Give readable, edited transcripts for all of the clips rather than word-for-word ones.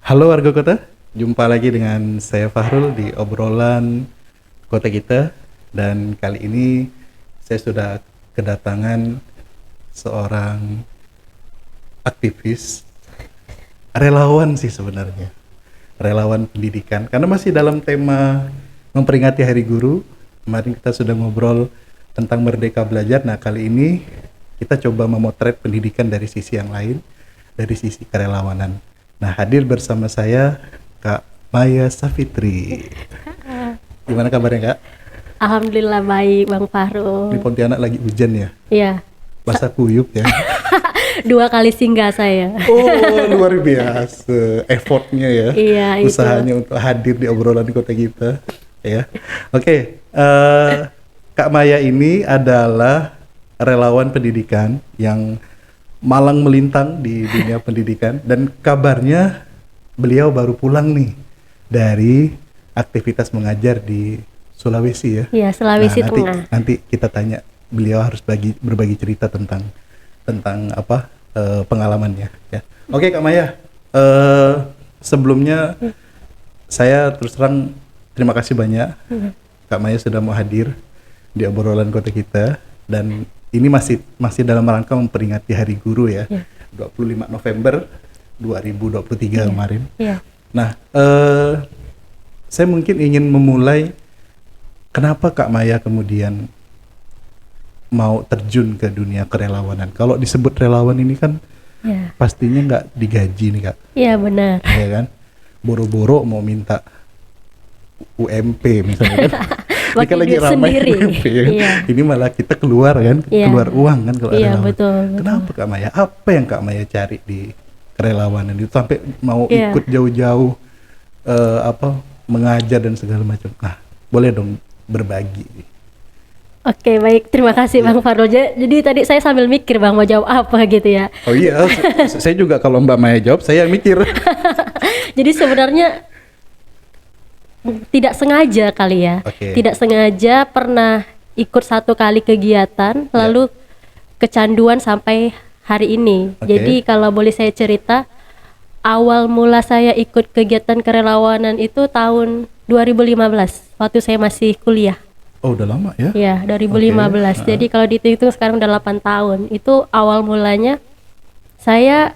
Halo warga kota, jumpa lagi dengan saya Fahrul di obrolan kota kita. Dan kali ini saya sudah kedatangan seorang aktivis, relawan sih sebenarnya, relawan pendidikan. Karena masih dalam tema memperingati Hari Guru. Kemarin kita sudah ngobrol tentang Merdeka Belajar. Nah, kali ini kita coba memotret pendidikan dari sisi yang lain, dari sisi kerelawanan. Nah, hadir bersama saya Kak Maya Safitri. Gimana kabarnya, Kak? Alhamdulillah baik, Bang Di Fahrul. Pontianak lagi hujan ya? Iya, Basah kuyup ya? 2 kali singgah saya. Oh, luar biasa effortnya ya. Iya, itu. Usahanya untuk hadir di obrolan kota kita ya. Oke, Kak Maya ini adalah relawan pendidikan yang malang melintang di dunia pendidikan, dan kabarnya beliau baru pulang nih dari aktivitas mengajar di Sulawesi ya. Iya, Sulawesi Nah, Tengah. nanti kita tanya, beliau harus berbagi cerita tentang apa pengalamannya ya. Oke Kak Maya, sebelumnya saya terus terang terima kasih banyak Kak Maya sudah mau hadir di obrolan kota kita, dan ini masih dalam rangka memperingati Hari Guru ya. 25 November 2023 kemarin. Iya. Nah, saya mungkin ingin memulai, kenapa Kak Maya kemudian mau terjun ke dunia kerelawanan? Kalau disebut relawan ini kan Iya. pastinya nggak digaji nih, Kak. Iya, benar. Ya kan? Boro-boro mau minta UMP misalnya kan. Ini kan Pakai lagi duit ramai sendiri. UMP ya kan? Iya. Ini malah kita keluar kan, Iya. keluar uang kan kalau Iya, relawan. betul. Kenapa Kak Maya? Apa yang Kak Maya cari di kerelawanan itu sampai mau Iya. ikut jauh-jauh mengajar dan segala macam? Nah, boleh dong berbagi. Oke, baik. Terima kasih Bang Fahrul. Jadi tadi saya sambil mikir Bang mau jawab apa gitu ya. Oh iya, saya juga kalau Mbak Maya jawab, saya yang mikir. Jadi sebenarnya tidak sengaja kali ya. Oke. Tidak sengaja pernah ikut 1 kali kegiatan, lalu kecanduan sampai hari ini. Oke. Jadi kalau boleh saya cerita, awal mula saya ikut kegiatan kerelawanan itu tahun 2015 waktu saya masih kuliah. Oh, udah lama ya? Ya, 2015. Oke. Jadi kalau dihitung sekarang udah 8 tahun. Itu awal mulanya saya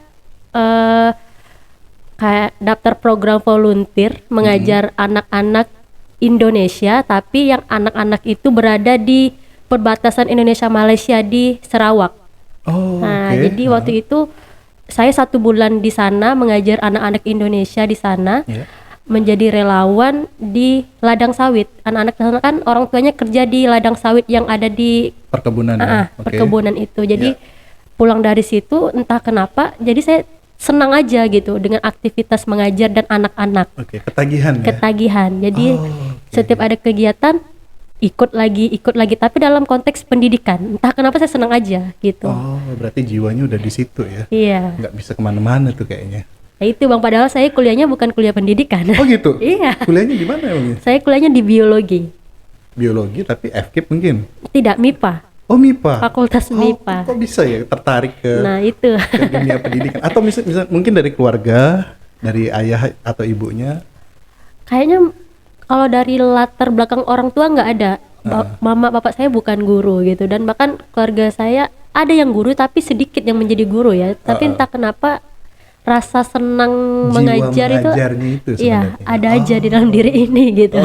kayak daftar program volunteer mengajar anak-anak Indonesia, tapi yang anak-anak itu berada di perbatasan Indonesia Malaysia di Sarawak. Oh, Nah, oke. jadi waktu itu saya 1 bulan di sana mengajar anak-anak Indonesia di sana. Ya. Menjadi relawan di ladang sawit. Anak-anak di sana kan orang tuanya kerja di ladang sawit yang ada di Perkebunan ya. Oke. perkebunan itu. Jadi Ya. pulang dari situ entah kenapa, jadi saya senang aja gitu dengan aktivitas mengajar dan anak-anak. Oke, ketagihan ya. Ketagihan. Jadi Oh, oke. setiap ada kegiatan ikut lagi, tapi dalam konteks pendidikan. Entah kenapa saya senang aja gitu. Oh, berarti jiwanya udah di situ ya. Iya. Nggak bisa kemana-mana tuh kayaknya. Nah, itu Bang, padahal saya kuliahnya bukan kuliah pendidikan. Oh gitu? Iya. Kuliahnya di mana emangnya? Saya kuliahnya di biologi. Biologi tapi FKIP mungkin? Tidak, MIPA. Oh, MIPA? Fakultas MIPA. Kok bisa ya tertarik ke Nah, itu. dunia pendidikan? Atau misal mungkin dari keluarga, dari ayah atau ibunya? Kayaknya kalau dari latar belakang orang tua nggak ada. Mama bapak saya bukan guru gitu, dan bahkan keluarga saya ada yang guru tapi sedikit yang menjadi guru ya. Tapi entah kenapa rasa senang Jiwa mengajar itu, mengajarnya itu iya, sebenarnya. ada aja di dalam diri ini gitu.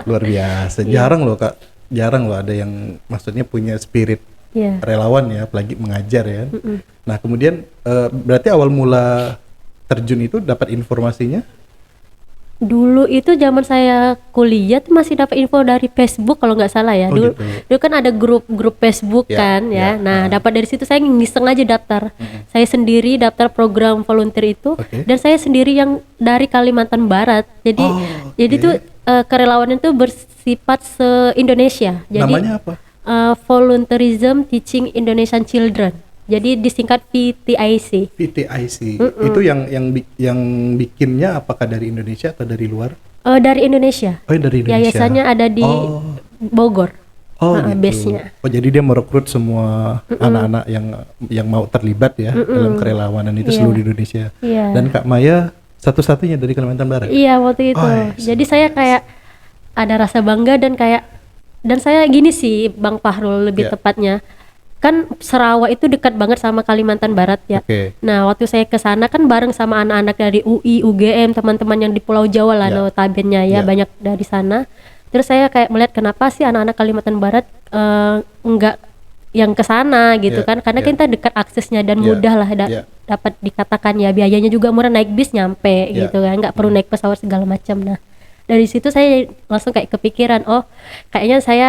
Luar biasa. Iya. Jarang loh, Kak. Jarang loh ada yang maksudnya punya spirit Iya. relawan ya, apalagi mengajar ya. Nah, kemudian berarti awal mula terjun itu dapat informasinya? Dulu itu zaman saya kuliah tuh masih dapat info dari Facebook kalau nggak salah ya. Oh, Dulu, gitu. dulu kan ada grup Facebook Ya, kan ya. ya. Nah, dapat dari situ saya ngiseng aja daftar. Saya sendiri daftar program volunteer itu, Oke. dan saya sendiri yang dari Kalimantan Barat. Jadi Oh, jadi oke. tuh kerelawanan itu bersifat se-Indonesia. Jadi Namanya apa? Volunteerism Teaching Indonesian Children. Jadi disingkat VTIC. PTIC. Itu yang bikinnya apakah dari Indonesia atau dari luar? Dari Indonesia. Oh, dari Indonesia. Yayasannya ada di Oh. Bogor. Oh, gitu. Base-nya. Oh, jadi dia merekrut semua anak-anak yang mau terlibat ya dalam kerelawanan itu Iya. seluruh Indonesia. Iya. Dan Kak Maya Satu-satunya dari Kalimantan Barat. Iya waktu itu. Oh, Jadi saya kayak ada rasa bangga dan saya gini sih Bang Fahrul lebih Ya. tepatnya. Kan Sarawak itu dekat banget sama Kalimantan Barat ya. Oke. Nah, waktu saya ke sana kan bareng sama anak-anak dari UI, UGM, teman-teman yang di Pulau Jawa lah Ya. notabene ya, Ya. banyak dari sana. Terus saya kayak melihat kenapa sih anak-anak Kalimantan Barat enggak yang ke sana gitu Ya, kan, karena ya. kita dekat aksesnya dan Ya, mudah lah ya. dapat dikatakan ya, biayanya juga murah, naik bis nyampe Ya. gitu kan, nggak perlu naik pesawat segala macam. Nah, dari situ saya langsung kayak kepikiran, oh kayaknya saya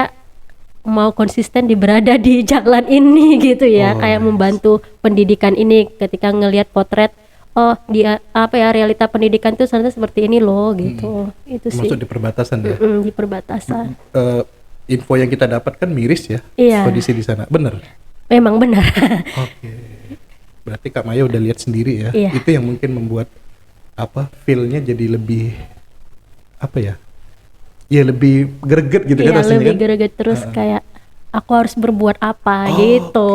mau konsisten berada di jalan ini gitu ya, Oh, kayak yes. membantu pendidikan ini ketika ngelihat potret, oh dia apa ya, realita pendidikan itu ternyata seperti ini loh gitu. Itu sih. Masuk di perbatasan ya. Di perbatasan. Info yang kita dapat kan miris ya. Iya. Kondisi di sana. Bener. Memang benar. Oke. Berarti Kak Maya udah lihat sendiri ya. Iya. Itu yang mungkin membuat feel-nya jadi lebih apa ya? Ya lebih greget gitu kan Iya, rasanya lebih kan. greget terus kayak aku harus berbuat apa Oh, gitu.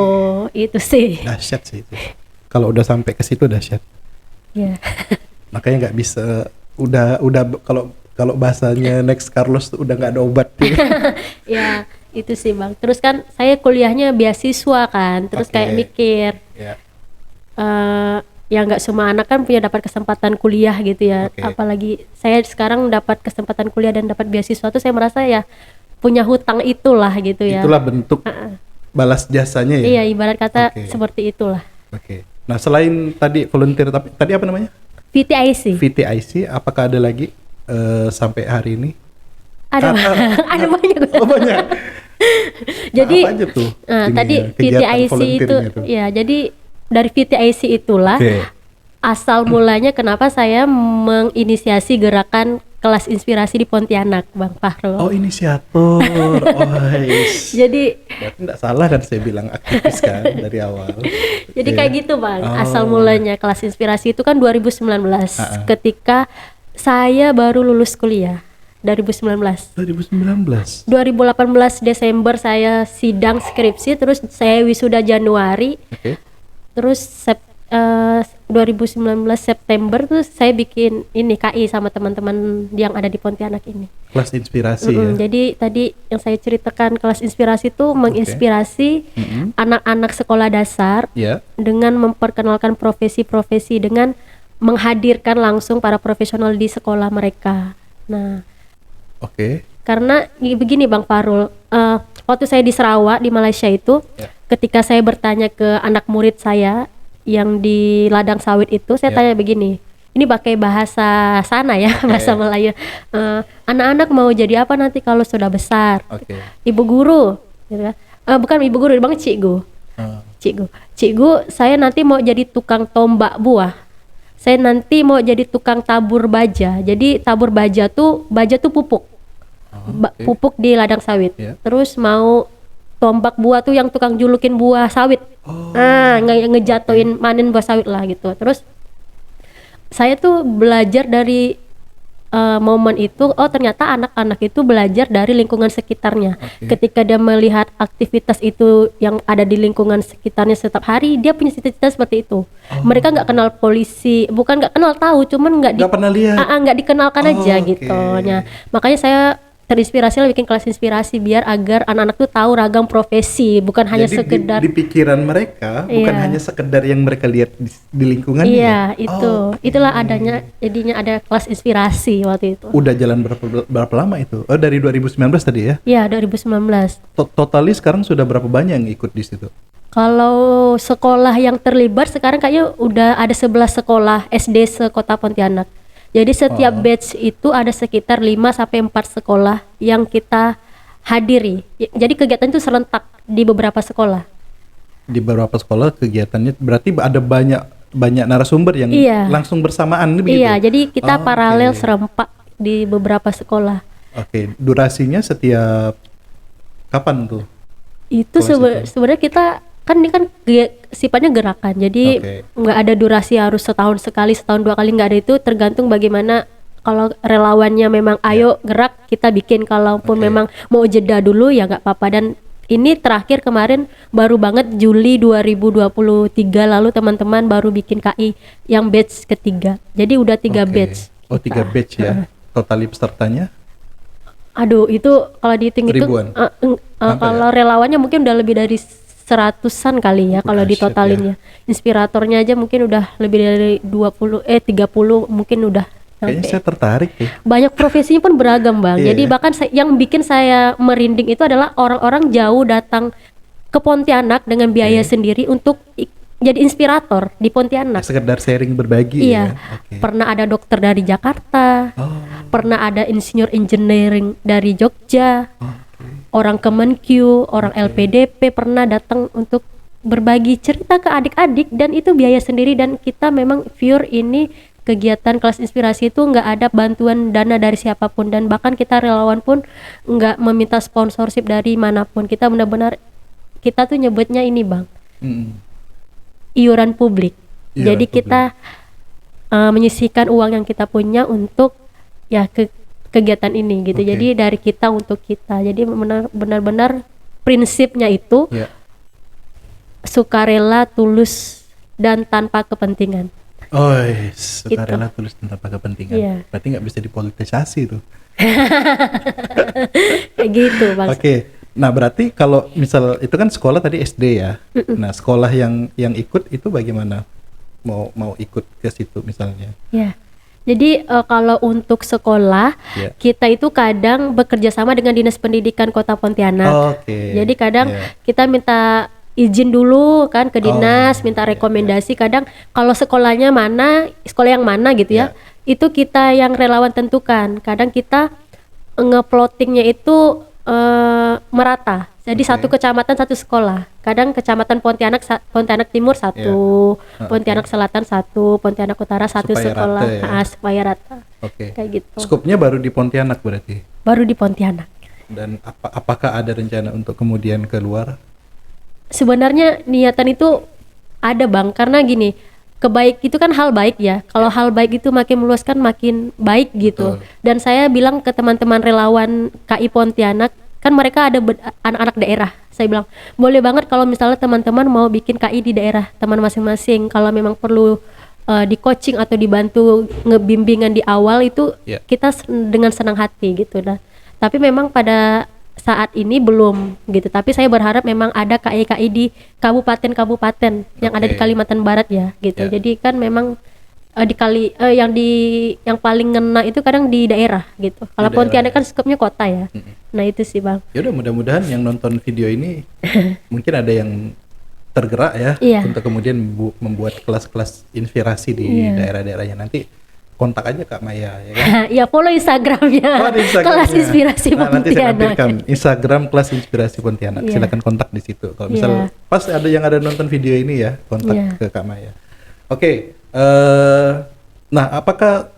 Itu sih. Dahsyat sih itu. Kalau udah sampai ke situ dahsyat. Ya. Makanya nggak bisa udah kalau bahasanya next Carlos tuh udah nggak ada obat. Ya, itu sih Bang. Terus kan saya kuliahnya beasiswa kan. Terus Oke. kayak mikir Ya. ya nggak semua anak kan punya dapat kesempatan kuliah gitu ya. Oke. Apalagi saya sekarang dapat kesempatan kuliah dan dapat beasiswa tuh saya merasa ya punya hutang itulah gitu ya. Itulah bentuk balas jasanya ya. Iya, ibarat kata Oke. seperti itulah. Oke. Nah, selain tadi volunteer tadi apa namanya? VTIC. VTIC, apakah ada lagi sampai hari ini? Ada ada banyak. Oh, banyak. Jadi apa aja tuh? ininya, tadi kegiatan VTIC itu volunteernya tuh? ya, jadi dari VTIC itulah Oke. asal mulanya kenapa saya menginisiasi gerakan kelas inspirasi di Pontianak, Bang Fahrul. Oh, inisiator. Jadi Berarti enggak salah kan saya bilang aktivis kan dari awal. jadi Oke. kayak gitu, Bang. Oh. Asal mulanya kelas inspirasi itu kan 2019 ketika saya baru lulus kuliah. 2019. 2019. 2018 Desember saya sidang skripsi, terus saya wisuda Januari. Oke. Terus 2019 September tuh saya bikin ini KI sama teman-teman yang ada di Pontianak ini. Kelas inspirasi ya. Jadi tadi yang saya ceritakan kelas inspirasi itu menginspirasi anak-anak sekolah dasar Ya. dengan memperkenalkan profesi-profesi, dengan menghadirkan langsung para profesional di sekolah mereka. Nah, Oke. karena begini Bang Farul, waktu saya di Sarawak di Malaysia itu, Ya. ketika saya bertanya ke anak murid saya yang di ladang sawit itu, saya Ya. tanya begini, ini pakai bahasa sana ya, bahasa Melayu, anak-anak mau jadi apa nanti kalau sudah besar? Oke. Ibu guru, gitu kan? Bukan ibu guru, bang cikgu. Cikgu, saya nanti mau jadi tukang tombak buah. Saya nanti mau jadi tukang tabur baja. Jadi tabur baja tuh pupuk. Oke. Pupuk di ladang sawit. Ya. Terus mau tombak buah tuh yang tukang julukin buah sawit. Ngejatuhin manen buah sawit lah gitu. Terus saya tuh belajar dari momen itu, oh ternyata anak-anak itu belajar dari lingkungan sekitarnya. Oke. Ketika dia melihat aktivitas itu yang ada di lingkungan sekitarnya setiap hari, dia punya cita-cita seperti itu. Mereka nggak kenal polisi, bukan nggak kenal, tahu, cuman Nggak pernah lihat. nggak dikenalkan aja Oke. gitu. Nah, makanya saya terinspirasi lah bikin kelas inspirasi biar agar anak-anak tuh tahu ragam profesi, bukan hanya Jadi sekedar di pikiran mereka bukan Iya. hanya sekedar yang mereka lihat di lingkungannya. iya ya? itu. Oh, Itulah adanya, jadinya ada kelas inspirasi waktu itu. udah jalan berapa lama itu? Oh, dari 2019 tadi ya? Iya, 2019. Totali sekarang sudah berapa banyak yang ikut di situ? Kalau sekolah yang terlibat sekarang kayaknya udah ada 11 sekolah SD sekota Pontianak. Jadi setiap batch itu ada sekitar 5 sampai 4 sekolah yang kita hadiri. Jadi kegiatan itu serentak di beberapa sekolah. Di beberapa sekolah kegiatannya berarti ada banyak narasumber yang Iya. langsung bersamaan begitu? Iya, jadi kita Oh, paralel oke. serempak di beberapa sekolah. Oke, durasinya setiap kapan tuh? Itu sebenarnya kita kan ini kan sifatnya gerakan, jadi Oke. nggak ada durasi harus setahun sekali, setahun dua kali, nggak ada. Itu tergantung bagaimana, kalau relawannya memang ayo gerak kita bikin, kalaupun Oke. memang mau jeda dulu ya nggak apa-apa. Dan Ini terakhir kemarin baru banget Juli 2023 lalu teman-teman baru bikin KI yang batch ketiga. Jadi udah 3 Oke. batch. Oh, 3 batch ya. Totali pesertanya Aduh, itu kalau dihitung-hitung ribuan. kalau relawannya mungkin udah lebih dari seratusan kali ya kalau Dahsyat ditotalin ya. Inspiratornya aja mungkin udah lebih dari 30 mungkin udah Kayaknya sampai. saya tertarik ya. Banyak profesinya pun beragam, Bang. Iya, Jadi iya. bahkan yang bikin saya merinding itu adalah orang-orang jauh datang ke Pontianak dengan biaya sendiri untuk jadi inspirator di Pontianak. Sekedar sharing berbagi Iya, ya. Oke. pernah ada dokter dari Jakarta, Oh, pernah ada insinyur engineering dari Jogja, oke. orang Kemenkyu, orang LPDP pernah datang untuk berbagi cerita ke adik-adik dan itu biaya sendiri dan kita memang pure ini kegiatan kelas inspirasi itu nggak ada bantuan dana dari siapapun dan bahkan kita relawan pun nggak meminta sponsorship dari manapun. Kita benar-benar kita tuh nyebutnya ini Bang, Mm-mm. iuran publik. Iuran Jadi publik. kita menyisihkan uang yang kita punya untuk ya kegiatan ini gitu. Oke. Jadi dari kita untuk kita. Jadi benar-benar prinsipnya itu Ya. sukarela, tulus dan tanpa kepentingan. Oh, sukarela tulus tanpa kepentingan. Iya. Berarti nggak bisa dipolitisasi tuh. Kayak gitu, Bang. Oke. Nah, berarti kalau misal itu kan sekolah tadi SD ya. Nah, sekolah yang ikut itu bagaimana? Mau ikut ke situ misalnya. Ya. Jadi kalau untuk sekolah Ya. kita itu kadang bekerja sama dengan Dinas Pendidikan Kota Pontianak. Oke. Jadi kadang Ya. kita minta izin dulu kan ke dinas, minta rekomendasi. Kadang kalau sekolahnya mana, sekolah yang mana gitu ya, itu kita yang relawan tentukan. Kadang kita ngeplottingnya itu merata. Jadi satu kecamatan satu sekolah. Kadang kecamatan Pontianak Timur satu, Pontianak Selatan satu, Pontianak Utara satu Supaya sekolah. rata ya. Supaya rata. Oke. Kayak gitu. Skupnya baru di Pontianak berarti. Baru di Pontianak. Dan apakah ada rencana untuk kemudian keluar? Sebenarnya niatan itu ada Bang, karena gini, kebaik itu kan hal baik ya. Kalau hal baik itu makin meluaskan makin baik gitu. Betul. Dan saya bilang ke teman-teman relawan KI Pontianak, kan mereka ada anak-anak daerah. Saya bilang, boleh banget kalau misalnya teman-teman mau bikin KI di daerah teman masing-masing. Kalau memang perlu di coaching atau dibantu ngebimbingan di awal itu Ya. kita dengan senang hati gitu dah. Tapi memang pada saat ini belum gitu. Tapi saya berharap memang ada KI-KI di kabupaten-kabupaten yang ada di Oke. Kalimantan Barat ya gitu. Ya. Jadi kan memang yang paling ngena itu kadang di daerah gitu. Kalau daerah, Pontianak kan skupnya kota ya. Nah itu sih Bang. Ya udah, mudah-mudahan yang nonton video ini mungkin ada yang tergerak ya Iya. untuk kemudian membuat kelas-kelas inspirasi di Iya. daerah-daerahnya. Nanti kontak aja Kak Maya ya kan. Ya follow Instagramnya. Oh, di Instagramnya. Kelas Inspirasi Nah, nanti saya Pontianak. nampilkan Instagram Kelas Inspirasi Pontianak. Iya. Silakan kontak di situ. Kalau misal Iya. pas ada yang ada nonton video ini ya, kontak Iya. ke Kak Maya. Oke, nah apakah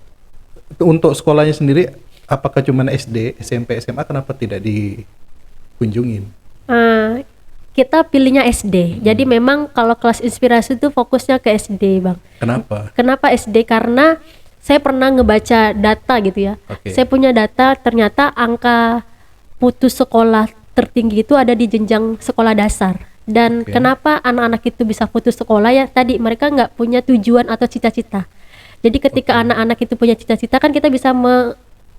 untuk sekolahnya sendiri apakah cuma SD, SMP, SMA, kenapa tidak dikunjungin? Kita pilihnya SD. Jadi memang kalau kelas inspirasi itu fokusnya ke SD, Bang. Kenapa? Kenapa SD? Karena saya pernah ngebaca data gitu ya. Oke. Saya punya data, ternyata angka putus sekolah tertinggi itu ada di jenjang sekolah dasar. Dan Oke. kenapa anak-anak itu bisa putus sekolah ya? Tadi mereka nggak punya tujuan atau cita-cita. Jadi ketika anak-anak itu punya cita-cita kan kita bisa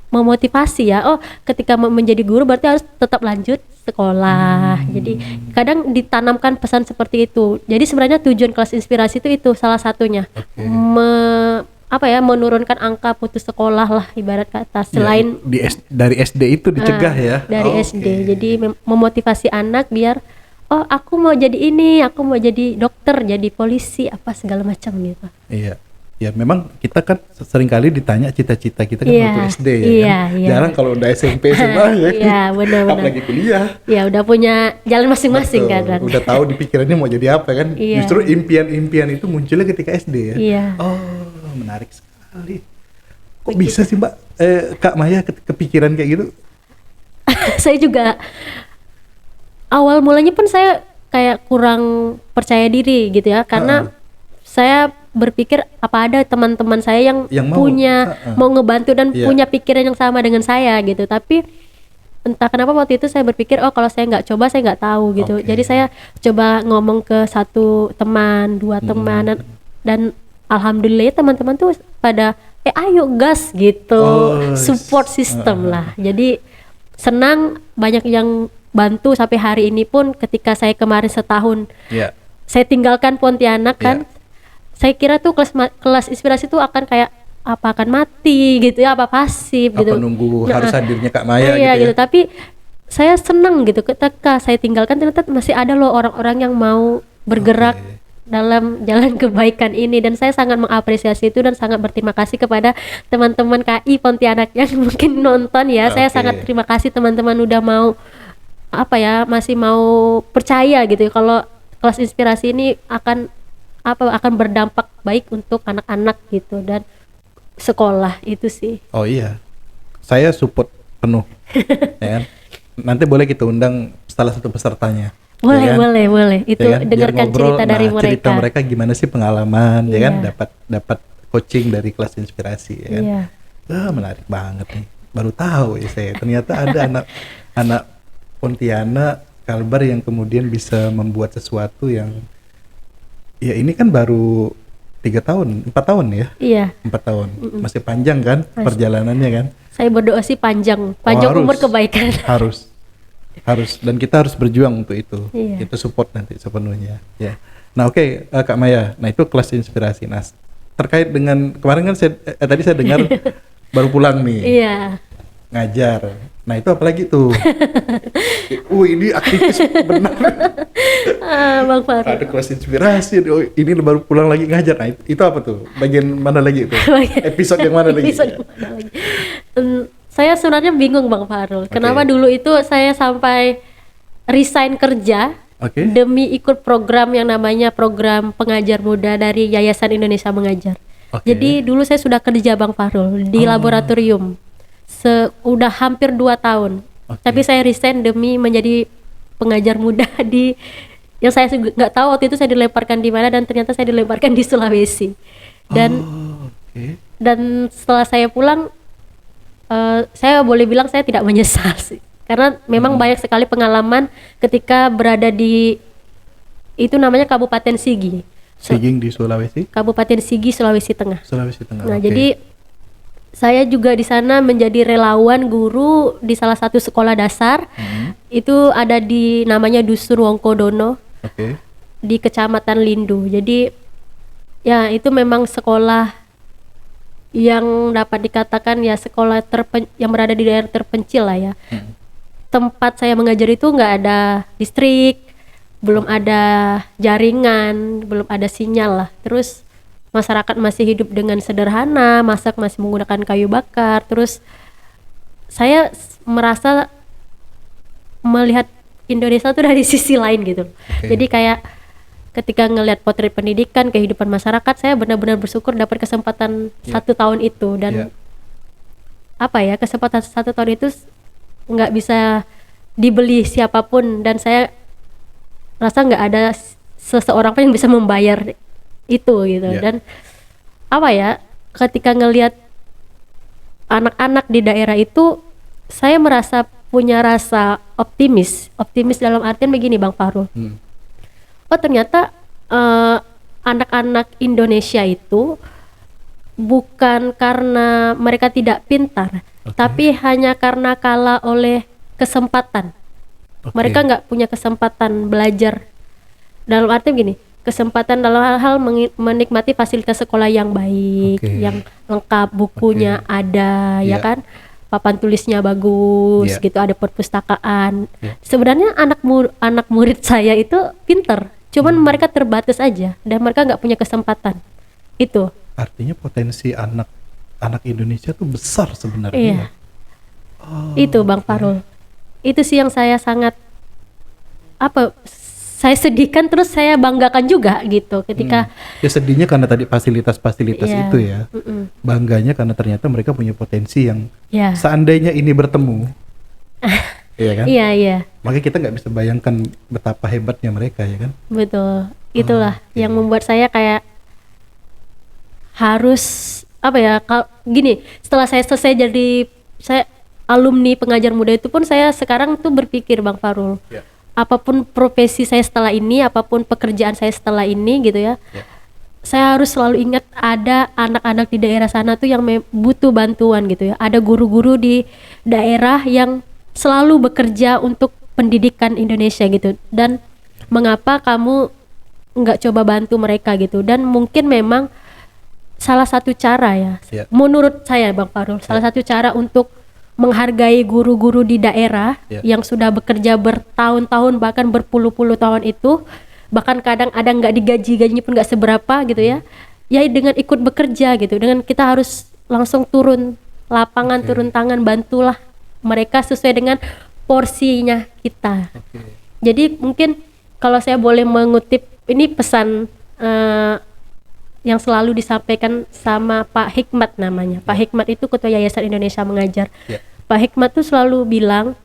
memotivasi ya. Oh, ketika menjadi guru berarti harus tetap lanjut sekolah. Jadi kadang ditanamkan pesan seperti itu. Jadi sebenarnya tujuan kelas inspirasi itu salah satunya. Oke. Menurunkan angka putus sekolah lah ibarat kata. Selain Dari SD itu dicegah ya? dari Oke. SD. Jadi memotivasi anak biar oh aku mau jadi ini, aku mau jadi dokter, jadi polisi, apa segala macam gitu. Iya. Ya memang kita kan seringkali ditanya cita-cita kita kan Iya, waktu SD ya iya, kan. iya. Jarang kalau udah SMP SMA ya. Iya, benar-benar. Apalagi kuliah. Ya udah punya jalan masing-masing Betul. kan. Udah tahu di pikirannya mau jadi apa kan. Iya. Justru impian-impian itu munculnya ketika SD ya. Iya. Oh, menarik sekali. Kok bisa sih Mbak Kak Maya kepikiran kayak gitu? Saya juga awal mulanya pun saya kayak kurang percaya diri gitu ya, karena saya berpikir apa ada teman-teman saya yang Yang mau, punya mau ngebantu dan Iya. punya pikiran yang sama dengan saya gitu. Tapi entah kenapa waktu itu saya berpikir oh kalau saya nggak coba saya nggak tahu gitu. Oke. Jadi saya coba ngomong ke satu teman, dua teman dan alhamdulillah teman-teman tuh pada ayo gas gitu, Oh, support system lah. Jadi senang, banyak yang bantu sampai hari ini pun. Ketika saya kemarin setahun Ya. saya tinggalkan Pontianak kan, saya kira tuh kelas inspirasi tuh akan kayak apa akan mati gitu ya, apa pasif Apa gitu. nunggu Nah, harus hadirnya Kak Maya iya gitu ya. gitu. Tapi saya senang gitu ketika saya tinggalkan ternyata masih ada loh orang-orang yang mau bergerak Oke. dalam jalan kebaikan ini, dan saya sangat mengapresiasi itu dan sangat berterima kasih kepada teman-teman KI Pontianak yang mungkin nonton ya. Saya Oke. sangat terima kasih teman-teman udah mau apa ya, masih mau percaya gitu ya kalau kelas inspirasi ini akan berdampak baik untuk anak-anak gitu dan sekolah itu sih. Oh iya, saya support penuh, ya kan? Nanti boleh kita undang salah satu pesertanya. Boleh, ya kan? boleh. Itu Ya kan? Biar dengarkan ngobrol, cerita dari mereka. cerita mereka gimana sih pengalaman, ya kan? Iya. Dapat coaching dari kelas inspirasi, ya kan? Iya. Menarik banget nih. Baru tahu ya saya. Ternyata ada anak Pontianak, Kalbar yang kemudian bisa membuat sesuatu yang, ya ini kan baru 3 tahun, 4 tahun ya. Iya. 4 tahun. Masih panjang kan perjalanannya kan? Saya berdoa sih panjang harus. umur kebaikan. Harus dan kita harus berjuang untuk itu. Iya. Kita support nanti sepenuhnya ya. Nah, oke, Kak Maya. Nah, itu kelas inspirasi. Nah, terkait dengan kemarin kan tadi saya dengar baru pulang nih Iya. ngajar. Nah, itu apalagi tuh? Ini aktivis benar. Bang Farid. Ada kelas inspirasi. Oh, ini baru pulang lagi ngajar. Nah, itu apa tuh? Bagian mana lagi itu? Episode yang mana lagi? Episode mana lagi? Saya sebenarnya bingung Bang Farul. Kenapa dulu itu saya sampai resign kerja Oke. demi ikut program yang namanya program pengajar muda dari Yayasan Indonesia Mengajar. Oke. Jadi dulu saya sudah kerja Bang Farul di laboratorium. Udah hampir 2 tahun. Oke. Tapi saya resign demi menjadi pengajar muda di yang saya nggak tahu waktu itu saya dilemparkan di mana, dan ternyata saya dilemparkan di Sulawesi. Dan Oke. dan setelah saya pulang saya boleh bilang saya tidak menyesal sih, karena memang banyak sekali pengalaman ketika berada di itu namanya Kabupaten Sigi, Siging di Sulawesi, Kabupaten Sigi, Sulawesi Tengah. Sulawesi Tengah. Nah, Oke. jadi saya juga di sana menjadi relawan guru di salah satu sekolah dasar. Itu ada di namanya Dusun Wongkodono Oke. di Kecamatan Lindu. Jadi ya itu memang sekolah yang dapat dikatakan ya sekolah yang berada di daerah terpencil lah ya. Tempat saya mengajar itu nggak ada listrik, belum ada jaringan, belum ada sinyal lah. Terus masyarakat masih hidup dengan sederhana, masak masih menggunakan kayu bakar. Terus saya merasa melihat Indonesia tuh dari sisi lain gitu. Oke. Jadi kayak ketika ngelihat potret pendidikan, kehidupan masyarakat, saya benar-benar bersyukur dapat kesempatan 1 tahun itu. Dan apa ya, kesempatan 1 tahun itu nggak bisa dibeli siapapun, dan saya rasa nggak ada seseorang pun yang bisa membayar itu gitu. Dan apa ya, ketika ngelihat anak-anak di daerah itu, saya merasa punya rasa optimis dalam artian begini Bang Farul. Oh ternyata anak-anak Indonesia itu bukan karena mereka tidak pintar, tapi hanya karena kalah oleh kesempatan. Mereka nggak punya kesempatan belajar. Dalam arti begini, kesempatan dalam hal menikmati fasilitas sekolah yang baik, yang lengkap, bukunya ada, ya kan, papan tulisnya bagus, gitu, ada perpustakaan. Sebenarnya anak murid saya itu pinter, cuman mereka terbatas aja, dan mereka nggak punya kesempatan. Itu. Artinya potensi anak Indonesia tuh besar sebenarnya. Iya. Itu Bang Farul. Itu sih yang saya sangat saya sedihkan, terus saya banggakan juga gitu ketika ya sedihnya karena tadi fasilitas-fasilitas itu ya. Bangganya karena ternyata mereka punya potensi yang seandainya ini bertemu. Iya kan? Iya. Makanya kita nggak bisa bayangkan betapa hebatnya mereka, ya kan? Betul. Itulah yang membuat saya kayak harus gini, setelah saya selesai jadi alumni pengajar muda itu pun saya sekarang tuh berpikir Bang Farul, Ya. apapun profesi saya setelah ini, apapun pekerjaan saya setelah ini gitu ya, Ya. saya harus selalu ingat ada anak-anak di daerah sana tuh yang butuh bantuan gitu ya. Ada guru-guru di daerah yang selalu bekerja untuk pendidikan Indonesia gitu. Dan mengapa kamu nggak coba bantu mereka gitu? Dan mungkin memang salah satu cara ya, Ya. menurut saya Bang Farul, salah satu cara untuk menghargai guru-guru di daerah Ya. yang sudah bekerja bertahun-tahun bahkan berpuluh-puluh tahun itu, bahkan kadang ada nggak digaji, gajinya pun nggak seberapa gitu ya, ya dengan ikut bekerja gitu, dengan kita harus langsung turun lapangan, Oke. turun tangan, bantulah mereka sesuai dengan porsinya kita. Oke. Jadi mungkin kalau saya boleh mengutip ini pesan yang selalu disampaikan sama Pak Hikmat namanya. Pak Hikmat itu Ketua Yayasan Indonesia Mengajar. Ya. Pak Hikmat tuh selalu bilang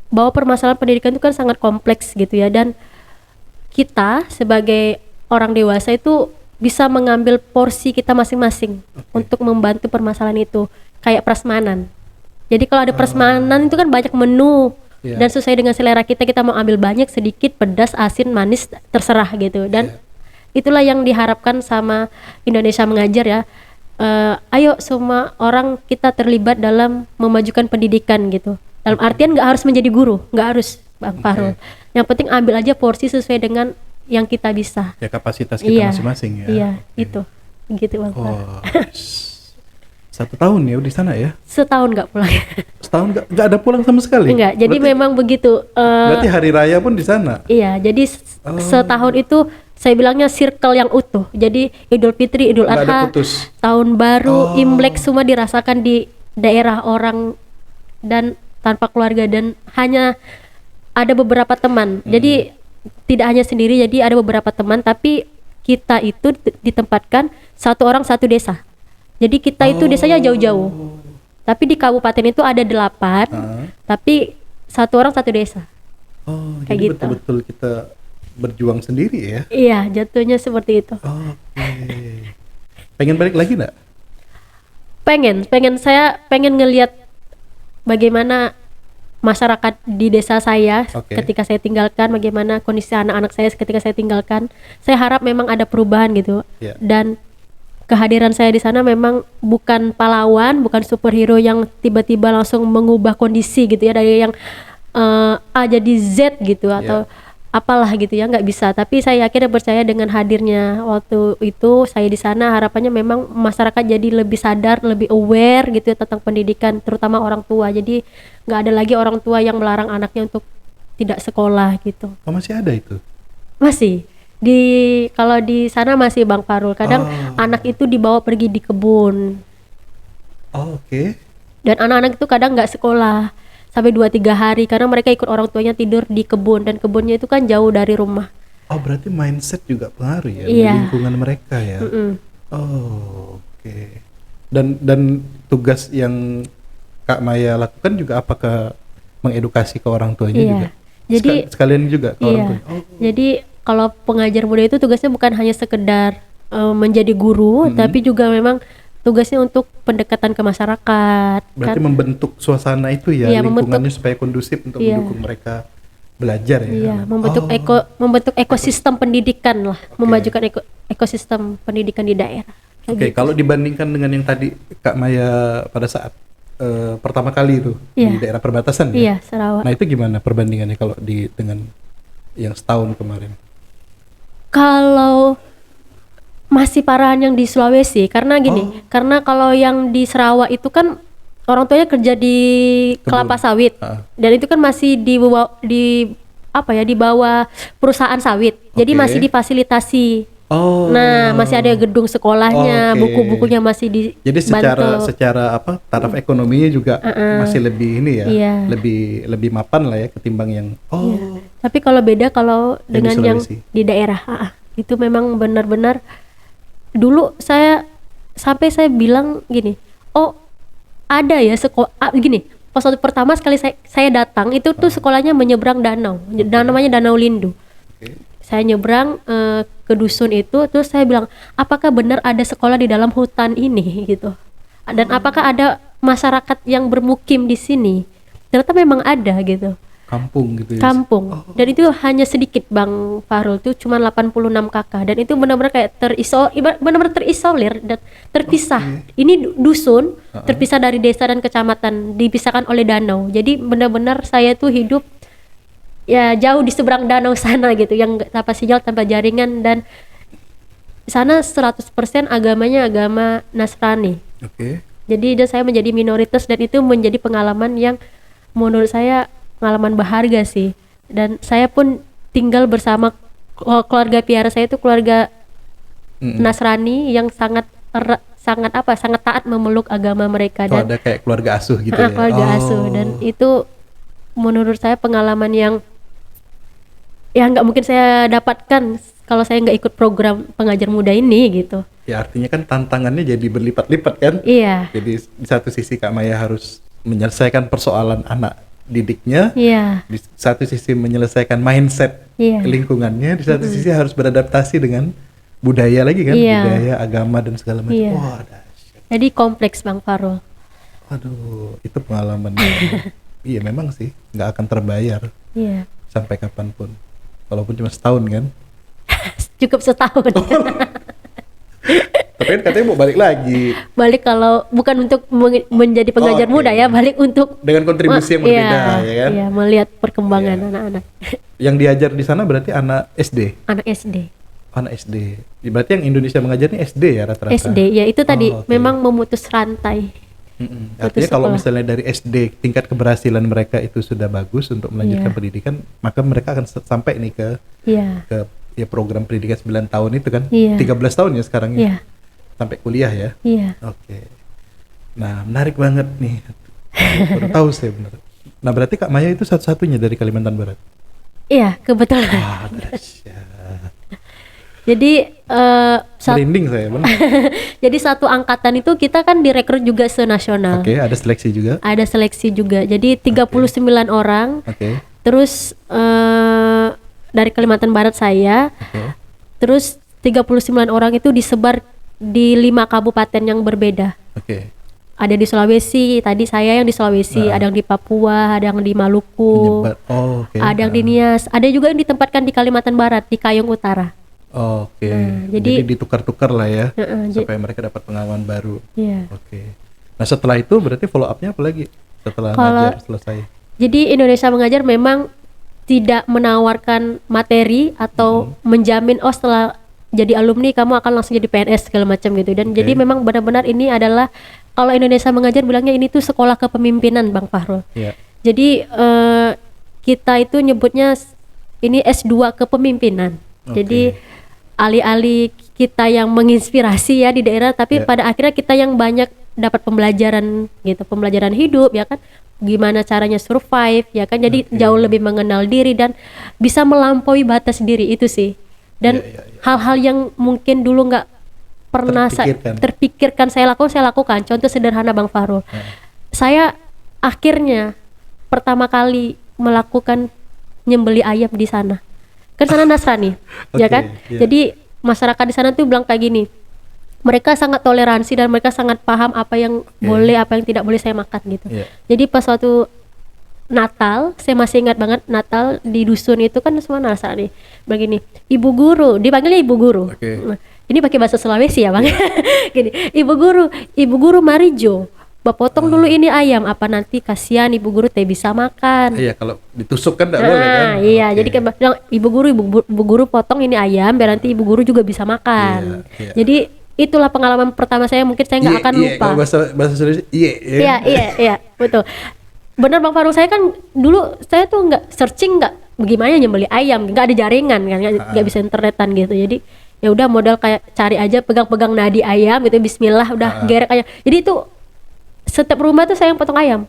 bahwa permasalahan pendidikan itu kan sangat kompleks gitu ya, dan kita sebagai orang dewasa itu bisa mengambil porsi kita masing-masing untuk membantu permasalahan itu, kayak prasmanan. Jadi kalau ada prasmanan itu kan banyak menu, Iya. dan sesuai dengan selera kita, kita mau ambil banyak, sedikit, pedas, asin, manis, terserah gitu. Dan itulah yang diharapkan sama Indonesia Mengajar ya. Ayo semua orang kita terlibat dalam memajukan pendidikan gitu. Dalam artian nggak harus menjadi guru, nggak harus Bang Farul. Yang penting ambil aja porsi sesuai dengan yang kita bisa. Ya kapasitas kita Iya, masing-masing ya. iya, Oke. itu, gitu Bang Farul. Oh, 1 tahun ya di sana ya? Setahun nggak pulang. Setahun nggak ada pulang sama sekali? Enggak, jadi Berarti- memang begitu. Berarti hari raya pun di sana? Iya, jadi setahun itu saya bilangnya circle yang utuh. Jadi Idul Fitri, Idul Nggak ada Adha, putus? Tahun Baru, Imlek semua dirasakan di daerah orang dan tanpa keluarga, dan hanya ada beberapa teman. Jadi tidak hanya sendiri, jadi ada beberapa teman, tapi kita itu ditempatkan satu orang satu desa. Jadi kita itu desanya jauh-jauh. Tapi di kabupaten itu ada 8, tapi satu orang satu desa. Oh, Kayak jadi gitu. betul-betul kita berjuang sendiri ya? Iya, jatuhnya seperti itu. Oke. Pengen balik lagi nggak? Saya pengen ngelihat bagaimana masyarakat di desa saya Oke. ketika saya tinggalkan, bagaimana kondisi anak-anak saya ketika saya tinggalkan. Saya harap memang ada perubahan gitu. Ya. Dan kehadiran saya di sana memang bukan pahlawan, bukan superhero yang tiba-tiba langsung mengubah kondisi gitu ya, dari yang A jadi Z gitu atau apalah gitu ya, nggak bisa. Tapi saya yakin dan percaya dengan hadirnya waktu itu saya di sana, harapannya memang masyarakat jadi lebih sadar, lebih aware gitu ya tentang pendidikan, terutama orang tua. Jadi nggak ada lagi orang tua yang melarang anaknya untuk tidak sekolah gitu. Oh, masih ada itu? Masih kalau di sana masih Bang Farul, kadang anak itu dibawa pergi di kebun, Oh, oke. dan anak-anak itu kadang nggak sekolah sampai 2-3 hari karena mereka ikut orang tuanya tidur di kebun, dan kebunnya itu kan jauh dari rumah. Oh, berarti mindset juga pengaruh ya, Iya. di lingkungan mereka ya. Oh, oke. Dan tugas yang Kak Maya lakukan juga apakah mengedukasi ke orang tuanya Iya. juga? Jadi- Sekalian juga ke orang Iya. tuanya. Oh, Jadi kalau pengajar muda itu tugasnya bukan hanya sekedar menjadi guru, tapi juga memang tugasnya untuk pendekatan ke masyarakat. berarti kan? membentuk suasana itu ya, Iya, lingkungannya supaya kondusif untuk Iya. mendukung mereka belajar ya. Iya, membentuk ekosistem pendidikan lah, memajukan ekosistem pendidikan di daerah. Kayak Oke, gitu. kalau dibandingkan dengan yang tadi Kak Maya pada saat pertama kali itu di Iya. daerah perbatasan ya. Iya, Sarawak. Nah, itu gimana perbandingannya kalau dengan yang setahun kemarin? Kalau masih parahan yang di Sulawesi, karena gini, karena kalau yang di Sarawak itu kan orang tuanya kerja di kelapa sawit, dan itu kan masih di bawah perusahaan sawit, jadi Oke. masih difasilitasi. Oh. Nah, masih ada gedung sekolahnya, Oke. buku-bukunya masih dibantu. Jadi secara apa taraf ekonominya juga masih lebih ini ya, Iya. lebih mapan lah ya ketimbang yang Tapi kalau beda kalau Yang di dengan yang Sulawesi. di daerah, itu memang benar-benar dulu saya bilang gini, oh ada ya sekolah gini. Pas waktu pertama sekali saya datang itu tuh sekolahnya menyeberang danau, namanya Danau Lindu. Oke. Saya nyebrang ke dusun itu, terus saya bilang, apakah benar ada sekolah di dalam hutan ini gitu? Dan apakah ada masyarakat yang bermukim di sini ternyata memang ada gitu. Kampung gitu ya. Kampung. Dan itu hanya sedikit Bang Fahrul, tuh cuma 86 kakak, dan itu benar-benar kayak benar-benar terisolir dan terpisah. Ini dusun terpisah dari desa dan kecamatan, dipisahkan oleh danau. Jadi benar-benar saya tuh hidup ya jauh di seberang danau sana gitu, yang tanpa sinyal, tanpa jaringan, dan sana 100% agamanya agama Nasrani. Oke. Jadi dan saya menjadi minoritas, dan itu menjadi pengalaman yang menurut saya pengalaman berharga sih. Dan saya pun tinggal bersama keluarga piara saya itu keluarga Nasrani yang sangat sangat taat memeluk agama mereka. Dan ada kayak keluarga asuh gitu ya. Keluarga asuh, dan itu menurut saya pengalaman yang nggak mungkin saya dapatkan kalau saya nggak ikut program pengajar muda ini gitu. Ya artinya kan tantangannya jadi berlipat-lipat kan. Iya. Jadi di satu sisi Kak Maya harus menyelesaikan persoalan anak didiknya, Iya. di satu sisi menyelesaikan mindset lingkungannya, di satu sisi harus beradaptasi dengan budaya lagi kan, budaya, agama dan segala macam. Iya. Wah, dahsyat. Jadi kompleks Bang Fahrul. Aduh, itu pengalaman. Iya memang sih, nggak akan terbayar Iya. sampai kapanpun, walaupun cuma setahun kan. Cukup setahun. Tapi kan katanya mau balik lagi. Balik kalau bukan untuk menjadi pengajar muda ya, balik untuk dengan kontribusi yang berbeda ya kan. Iya, melihat perkembangan anak-anak. Yang diajar di sana berarti anak SD. Anak SD. Anak SD. Berarti yang Indonesia mengajar ini SD ya rata-rata. SD ya, itu tadi memang memutus rantai. Artinya kalau misalnya dari SD tingkat keberhasilan mereka itu sudah bagus untuk melanjutkan pendidikan, maka mereka akan sampai nih ke program pendidikan 9 tahun itu kan. 13 tahun ya sekarang ya. Sampai kuliah ya. Iya. Oke. Nah, menarik banget nih. Baru tahu saya benar. Nah, berarti Kak Maya itu satu-satunya dari Kalimantan Barat. Iya, kebetulan. Wah, dahsyat. Jadi merinding saya benar. Jadi satu angkatan itu kita kan direkrut juga senasional. Oke, ada seleksi juga. Ada seleksi juga. Jadi 39 orang. Oke. Terus dari Kalimantan Barat saya. Oke. Terus 39 orang itu disebar di 5 kabupaten yang berbeda. Oke. Ada di Sulawesi, tadi saya yang di Sulawesi, ada yang di Papua, ada yang di Maluku, ada yang di Nias, ada juga yang ditempatkan di Kalimantan Barat, di Kayong Utara. Oke. Jadi ditukar-tukar lah ya, supaya mereka dapat pengalaman baru. Iya. Oke. Nah setelah itu berarti follow up-nya apa lagi? Setelah ngajar selesai. Jadi Indonesia Mengajar memang tidak menawarkan materi atau menjamin setelah jadi alumni kamu akan langsung jadi PNS segala macam gitu. Dan jadi memang benar-benar ini adalah, kalau Indonesia Mengajar bilangnya ini tuh sekolah kepemimpinan Bang Fahrul. Jadi kita itu nyebutnya ini S2 kepemimpinan. Jadi alih-alih kita yang menginspirasi ya di daerah, tapi pada akhirnya kita yang banyak dapat pembelajaran gitu, pembelajaran hidup ya kan, gimana caranya survive ya kan. Jadi jauh lebih mengenal diri dan bisa melampaui batas diri itu sih. Dan hal-hal yang mungkin dulu nggak pernah terpikirkan saya lakukan. Contoh sederhana Bang Fahrul, saya akhirnya pertama kali melakukan nyembeli ayam di sana. Kan sana Nasrani, ya kan? Jadi masyarakat di sana tuh bilang kayak gini, mereka sangat toleransi dan mereka sangat paham apa yang boleh, apa yang tidak boleh saya makan gitu. Jadi pas waktu Natal, saya masih ingat banget Natal di dusun itu kan semua Nasrani. Begini, ibu guru, dipanggilnya ibu guru. Ini pakai bahasa Sulawesi ya Bang. Gini, ibu guru mari Jo, potong dulu ini ayam, apa nanti kasihan ibu guru teh bisa makan. Iya, kalau ditusuk kan tidak boleh kan. Iya, jadi kan bilang ibu guru potong ini ayam biar nanti ibu guru juga bisa makan. Jadi itulah pengalaman pertama saya, mungkin saya nggak akan lupa. Kalau bahasa Sulawesi, iya, betul. Bener Bang Fahrul, saya kan dulu saya tuh nggak searching, nggak bagaimana nyembeli ayam, nggak ada jaringan kan, nggak bisa internetan gitu. Jadi ya udah modal kayak cari aja, pegang-pegang nadi ayam gitu, Bismillah udah gerek ayam. Jadi itu setiap rumah tuh saya yang potong ayam.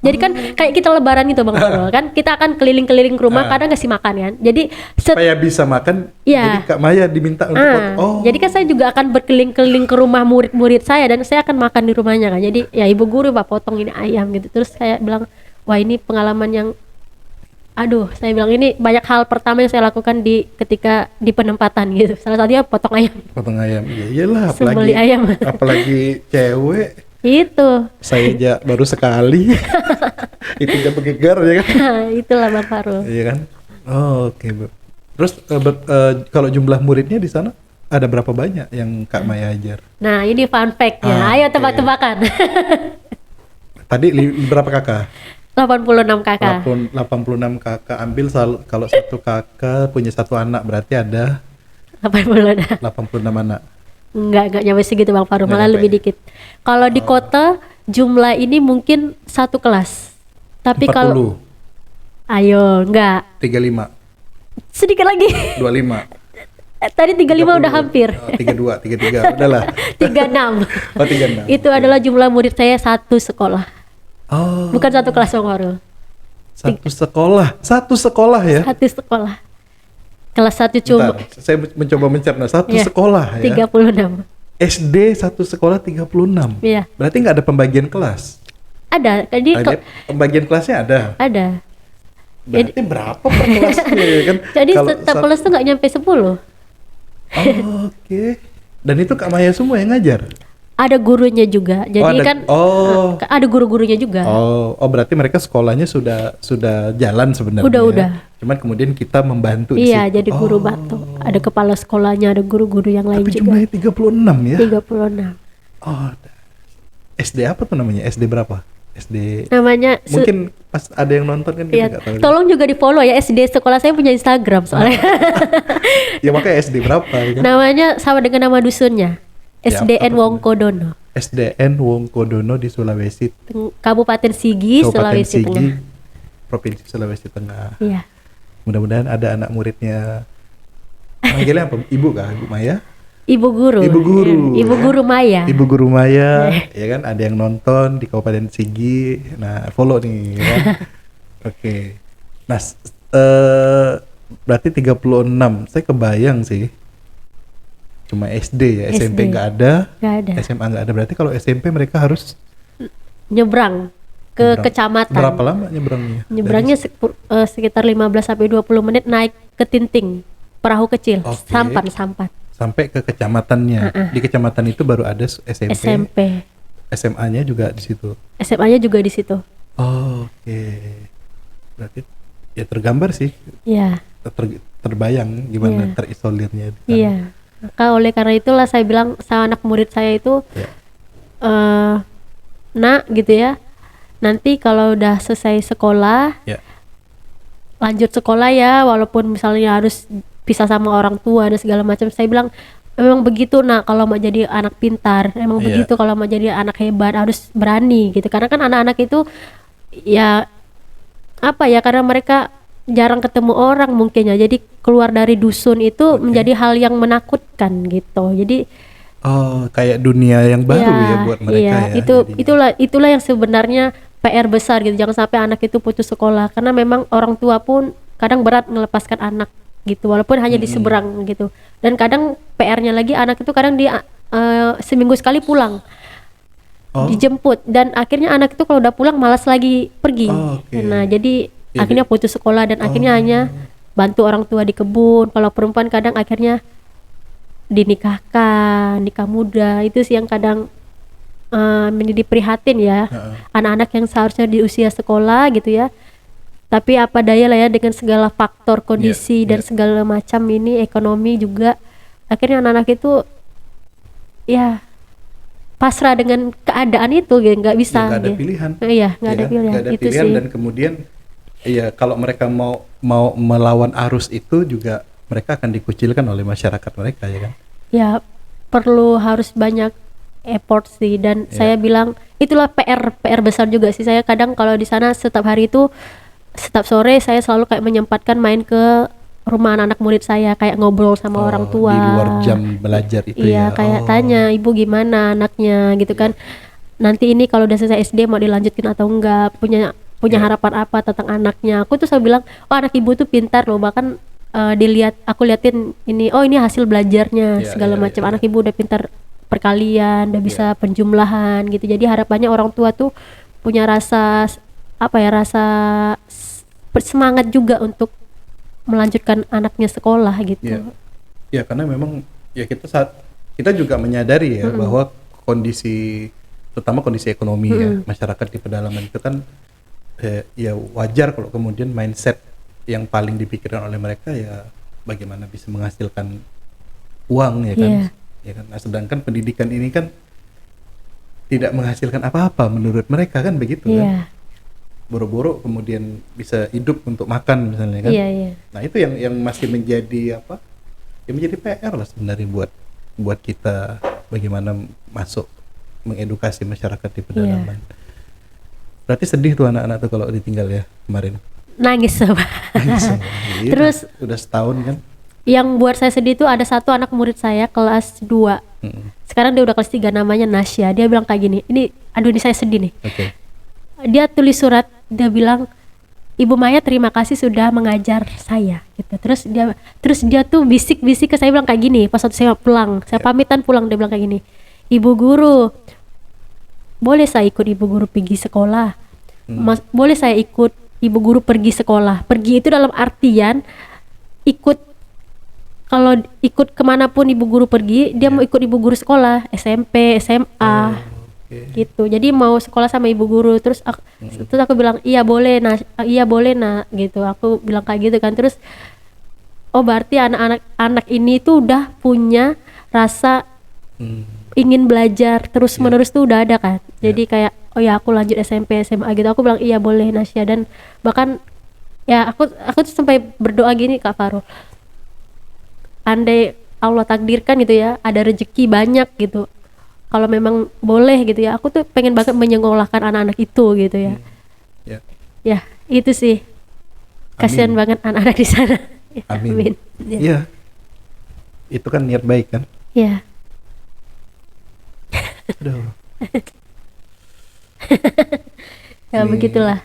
Jadi kan kayak kita lebaran itu Bang Fahrul kan, kita akan keliling-keliling ke rumah, kadang kasih makan kan. Jadi supaya bisa makan, jadi Kak Maya diminta untuk potong. Jadi kan saya juga akan berkeliling-keliling ke rumah murid-murid saya dan saya akan makan di rumahnya kan. Jadi ya ibu guru Pak potong ini ayam gitu. Terus saya bilang, wah ini pengalaman yang saya bilang ini banyak hal pertama yang saya lakukan ketika di penempatan gitu. Salah satunya potong ayam. Potong ayam, iyalah, apalagi apalagi cewek. Itu. Saya aja baru sekali. Itu aja bergegar ya kan? Itulah Bang Farul. Iya kan? Oh, oke, Bu. Terus kalau jumlah muridnya di sana ada berapa banyak yang Kak Maya ajar? Nah, ini fun fact-nya. Ayo Oke. tebak-tebakan. Tadi berapa kakak? 86 kakak. 86 kakak. Ambil kalau satu kakak punya satu anak berarti ada 86. 86 anak. Enggak nyampe segitu Bang Farul, Nggak malah nyampe. lebih dikit. Kalau di kota jumlah ini mungkin satu kelas. Tapi 40, kalau ayo, enggak. 35, Sedikit lagi. 25. Tadi 35 udah 30. hampir. Oh, 32, 33. Udahlah. 36. Oh, 36. Itu adalah jumlah murid saya satu sekolah. Oh, Bukan satu kelas Bang Farul. satu sekolah. Satu sekolah ya? Satu sekolah. Kelas 1 cuma Bentar, saya mencoba mencerna. Satu Iya, sekolah ya? 36. SD satu sekolah 36. Iya. Berarti nggak ada pembagian kelas? Ada. Jadi Ada, pembagian kelasnya ada? ada. Berarti berapa per kelasnya ya kan? Jadi Kalau setiap kelas tuh nggak nyampe 10. Oh, oke. Dan itu Kak Maya semua yang ngajar? Ada gurunya juga. Jadi ada- kan oh. ada guru-gurunya juga. Oh, berarti mereka sekolahnya sudah jalan sebenarnya. Udah. Cuman kemudian kita membantu di Iya, situ. jadi guru Oh. bantu. Ada kepala sekolahnya, ada guru-guru yang lain Tapi juga. jumlahnya 36 ya? 36. Oh, SD apa tuh namanya? SD berapa? SD Namanya mungkin pas ada yang nonton kan kita ya, nggak tahu. tolong juga di-follow ya, SD sekolah saya punya Instagram soalnya. Ya makanya SD berapa ya kan? Namanya sama dengan nama dusunnya. Ya, SDN apa Wongkodono. SDN Wongkodono di Sulawesi, Kabupaten Sigi, Kabupaten Sulawesi Sigi, Tengah. Provinsi Sulawesi Tengah. Iya. Mudah-mudahan ada anak muridnya. Manggilnya apa? Ibu kah? Ibu Maya? Ibu guru. Ibu guru. Iya, Ibu ya. guru Maya. Ibu guru Maya, ya kan? Ada yang nonton di Kabupaten Sigi. Nah, follow nih, ya kan? Oke. Nah, berarti 36. Saya kebayang sih. Cuma SD ya, SMP SD. nggak ada, Nggak ada. SMA nggak ada. Berarti kalau SMP mereka harus Nyebrang ke nyebrang. kecamatan. Berapa lama nyebrangnya? Nyebrangnya sekitar 15 sampai 20 menit naik ke Tinting, perahu kecil, Oke. sampan. Sampai ke kecamatannya. Di kecamatan itu baru ada SMP. SMP. SMA-nya juga di situ. SMA-nya juga di situ. Oh, oke. Berarti ya tergambar sih, Iya. terbayang gimana Iya. terisolirnya di sana. Iya. Maka oleh karena itulah saya bilang sama anak murid saya itu, Ya. nak gitu ya, nanti kalau udah selesai sekolah, Ya. lanjut sekolah ya, walaupun misalnya harus pisah sama orang tua dan segala macam. Saya bilang memang begitu nak, kalau mau jadi anak pintar, emang Iya. begitu kalau mau jadi anak hebat harus berani gitu. Karena kan anak-anak itu ya apa ya, karena mereka jarang ketemu orang mungkin ya, jadi keluar dari dusun itu menjadi hal yang menakutkan gitu. Jadi Oh, kayak dunia yang baru ya buat mereka iya, ya. itu jadinya. itulah yang sebenarnya PR besar gitu. Jangan sampai anak itu putus sekolah, karena memang orang tua pun kadang berat melepaskan anak gitu, walaupun hanya di seberang gitu. Dan kadang PR-nya lagi, anak itu kadang dia seminggu sekali pulang, Oh. dijemput, dan akhirnya anak itu kalau udah pulang malas lagi pergi. Oh, oke. Nah, jadi Ya, akhirnya putus sekolah dan akhirnya hanya bantu orang tua di kebun. Kalau perempuan kadang akhirnya dinikahkan, nikah muda. Itu sih yang kadang menjadi prihatin ya. Anak-anak yang seharusnya di usia sekolah gitu ya, tapi apa daya lah ya, dengan segala faktor kondisi dan segala macam ini, ekonomi juga, akhirnya anak-anak itu ya pasrah dengan keadaan itu gitu, nggak bisa. Ya, nggak ada gitu. pilihan. Iya, nggak Ya ada kan? pilihan. Nggak ada Itu pilihan, sih. dan kemudian ya kalau mereka mau melawan arus itu juga mereka akan dikucilkan oleh masyarakat mereka ya kan. Ya perlu harus banyak effort sih, dan saya bilang itulah PR besar juga sih. Saya kadang kalau di sana setiap hari itu, setiap sore saya selalu kayak menyempatkan main ke rumah anak-anak murid saya, kayak ngobrol sama orang tua Di luar jam belajar itu iya, ya. kayak Oh. tanya ibu gimana anaknya gitu kan, nanti ini kalau udah selesai SD mau dilanjutin atau enggak, punya harapan apa tentang anaknya. Aku tuh selalu bilang, oh anak ibu tuh pintar loh, bahkan aku liatin ini, oh ini hasil belajarnya segala macam. Anak ibu udah pintar perkalian, udah bisa penjumlahan gitu. Jadi harapannya orang tua tuh punya rasa semangat juga untuk melanjutkan anaknya sekolah gitu. Ya. Ya karena memang ya kita juga menyadari ya bahwa kondisi terutama kondisi ekonomi ya masyarakat di pedalaman itu kan ya wajar kalau kemudian mindset yang paling dipikirkan oleh mereka ya bagaimana bisa menghasilkan uang ya kan. Iya. Ya kan. Nah, sedangkan pendidikan ini kan tidak menghasilkan apa-apa menurut mereka kan begitu kan. Iya. Boro-boro kemudian bisa hidup untuk makan misalnya kan. Iya, iya. Nah, itu yang masih menjadi apa? Yang menjadi PR lah sebenarnya buat kita bagaimana masuk mengedukasi masyarakat di pedalaman. Berarti sedih tuh anak-anak tuh kalau ditinggal ya kemarin. Nangis Pak. Iya, Terus udah setahun kan. yang buat saya sedih itu ada satu anak murid saya kelas 2. Sekarang dia udah kelas 3, namanya Nasya. Dia bilang kayak gini, ini saya sedih nih. Oke. Dia tulis surat, dia bilang, Ibu Maya terima kasih sudah mengajar saya gitu. Terus dia tuh bisik-bisik ke saya bilang kayak gini, pas waktu saya pulang, saya pamitan pulang, dia bilang kayak gini, Ibu Guru, boleh saya ikut Ibu Guru pergi sekolah? Boleh saya ikut Ibu Guru pergi sekolah? Pergi itu dalam artian ikut, kalau ikut kemanapun Ibu Guru pergi, dia mau ikut Ibu Guru sekolah, SMP, SMA, gitu. Jadi mau sekolah sama Ibu Guru. Terus aku bilang iya boleh nak gitu. Aku bilang kayak gitu kan. Terus oh berarti anak ini tuh udah punya rasa ingin belajar terus menerus tuh udah ada kan. Jadi kayak oh ya aku lanjut SMP, SMA gitu. Aku bilang iya boleh Nasya, dan bahkan ya aku tuh sampai berdoa gini Kak Farul, andai Allah takdirkan gitu ya ada rezeki banyak gitu, kalau memang boleh gitu ya, aku tuh pengen banget menyekolahkan anak-anak itu gitu ya. Ya itu sih, kasihan banget anak-anak di sana. Amin. Iya, itu kan niat baik kan. Iya. Aduh. Ya begitulah.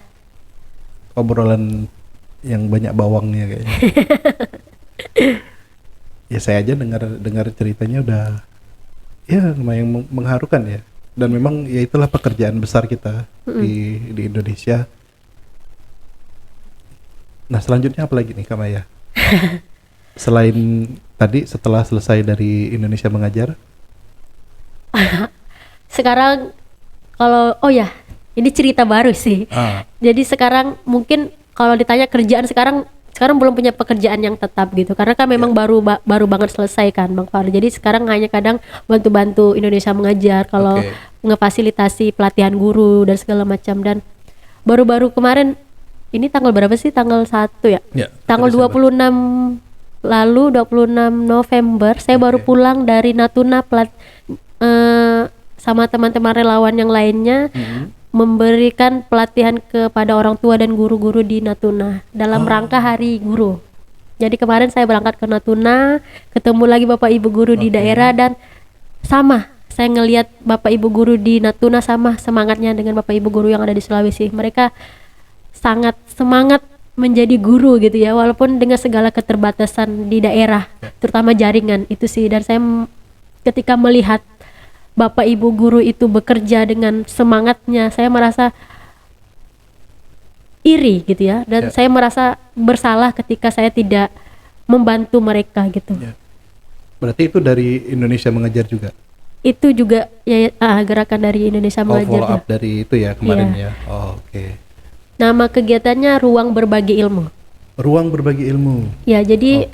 Obrolan yang banyak bawangnya kayaknya. Ya saya aja dengar ceritanya udah ya lumayan mengharukan ya. Dan memang ya itulah pekerjaan besar kita di Indonesia. Nah selanjutnya apa lagi nih Kak Maya? Selain tadi setelah selesai dari Indonesia Mengajar, sekarang kalau ini cerita baru sih. Jadi sekarang mungkin kalau ditanya kerjaan sekarang belum punya pekerjaan yang tetap gitu, karena kan memang baru banget selesai kan Bang Fahri. Jadi sekarang hanya kadang bantu-bantu Indonesia Mengajar kalau ngefasilitasi pelatihan guru dan segala macam. Dan baru-baru kemarin, ini tanggal berapa sih? Tanggal 1 ya? Tanggal 26 lalu, 26 November saya baru pulang dari Natuna sama teman-teman relawan yang lainnya, memberikan pelatihan kepada orang tua dan guru-guru di Natuna dalam rangka Hari Guru. Jadi kemarin saya berangkat ke Natuna, ketemu lagi Bapak Ibu guru di daerah, dan sama saya ngelihat Bapak Ibu guru di Natuna sama semangatnya dengan Bapak Ibu guru yang ada di Sulawesi. Mereka sangat semangat menjadi guru gitu ya, walaupun dengan segala keterbatasan di daerah, terutama jaringan itu sih. Dan saya ketika melihat Bapak Ibu guru itu bekerja dengan semangatnya, saya merasa iri gitu ya, dan saya merasa bersalah ketika saya tidak membantu mereka gitu. Berarti itu dari Indonesia Mengajar juga? Itu juga ya, gerakan dari Indonesia Mengajar. Follow up dari itu ya kemarin ya. Oke. Nama kegiatannya Ruang Berbagi Ilmu. Ruang Berbagi Ilmu. Ya, jadi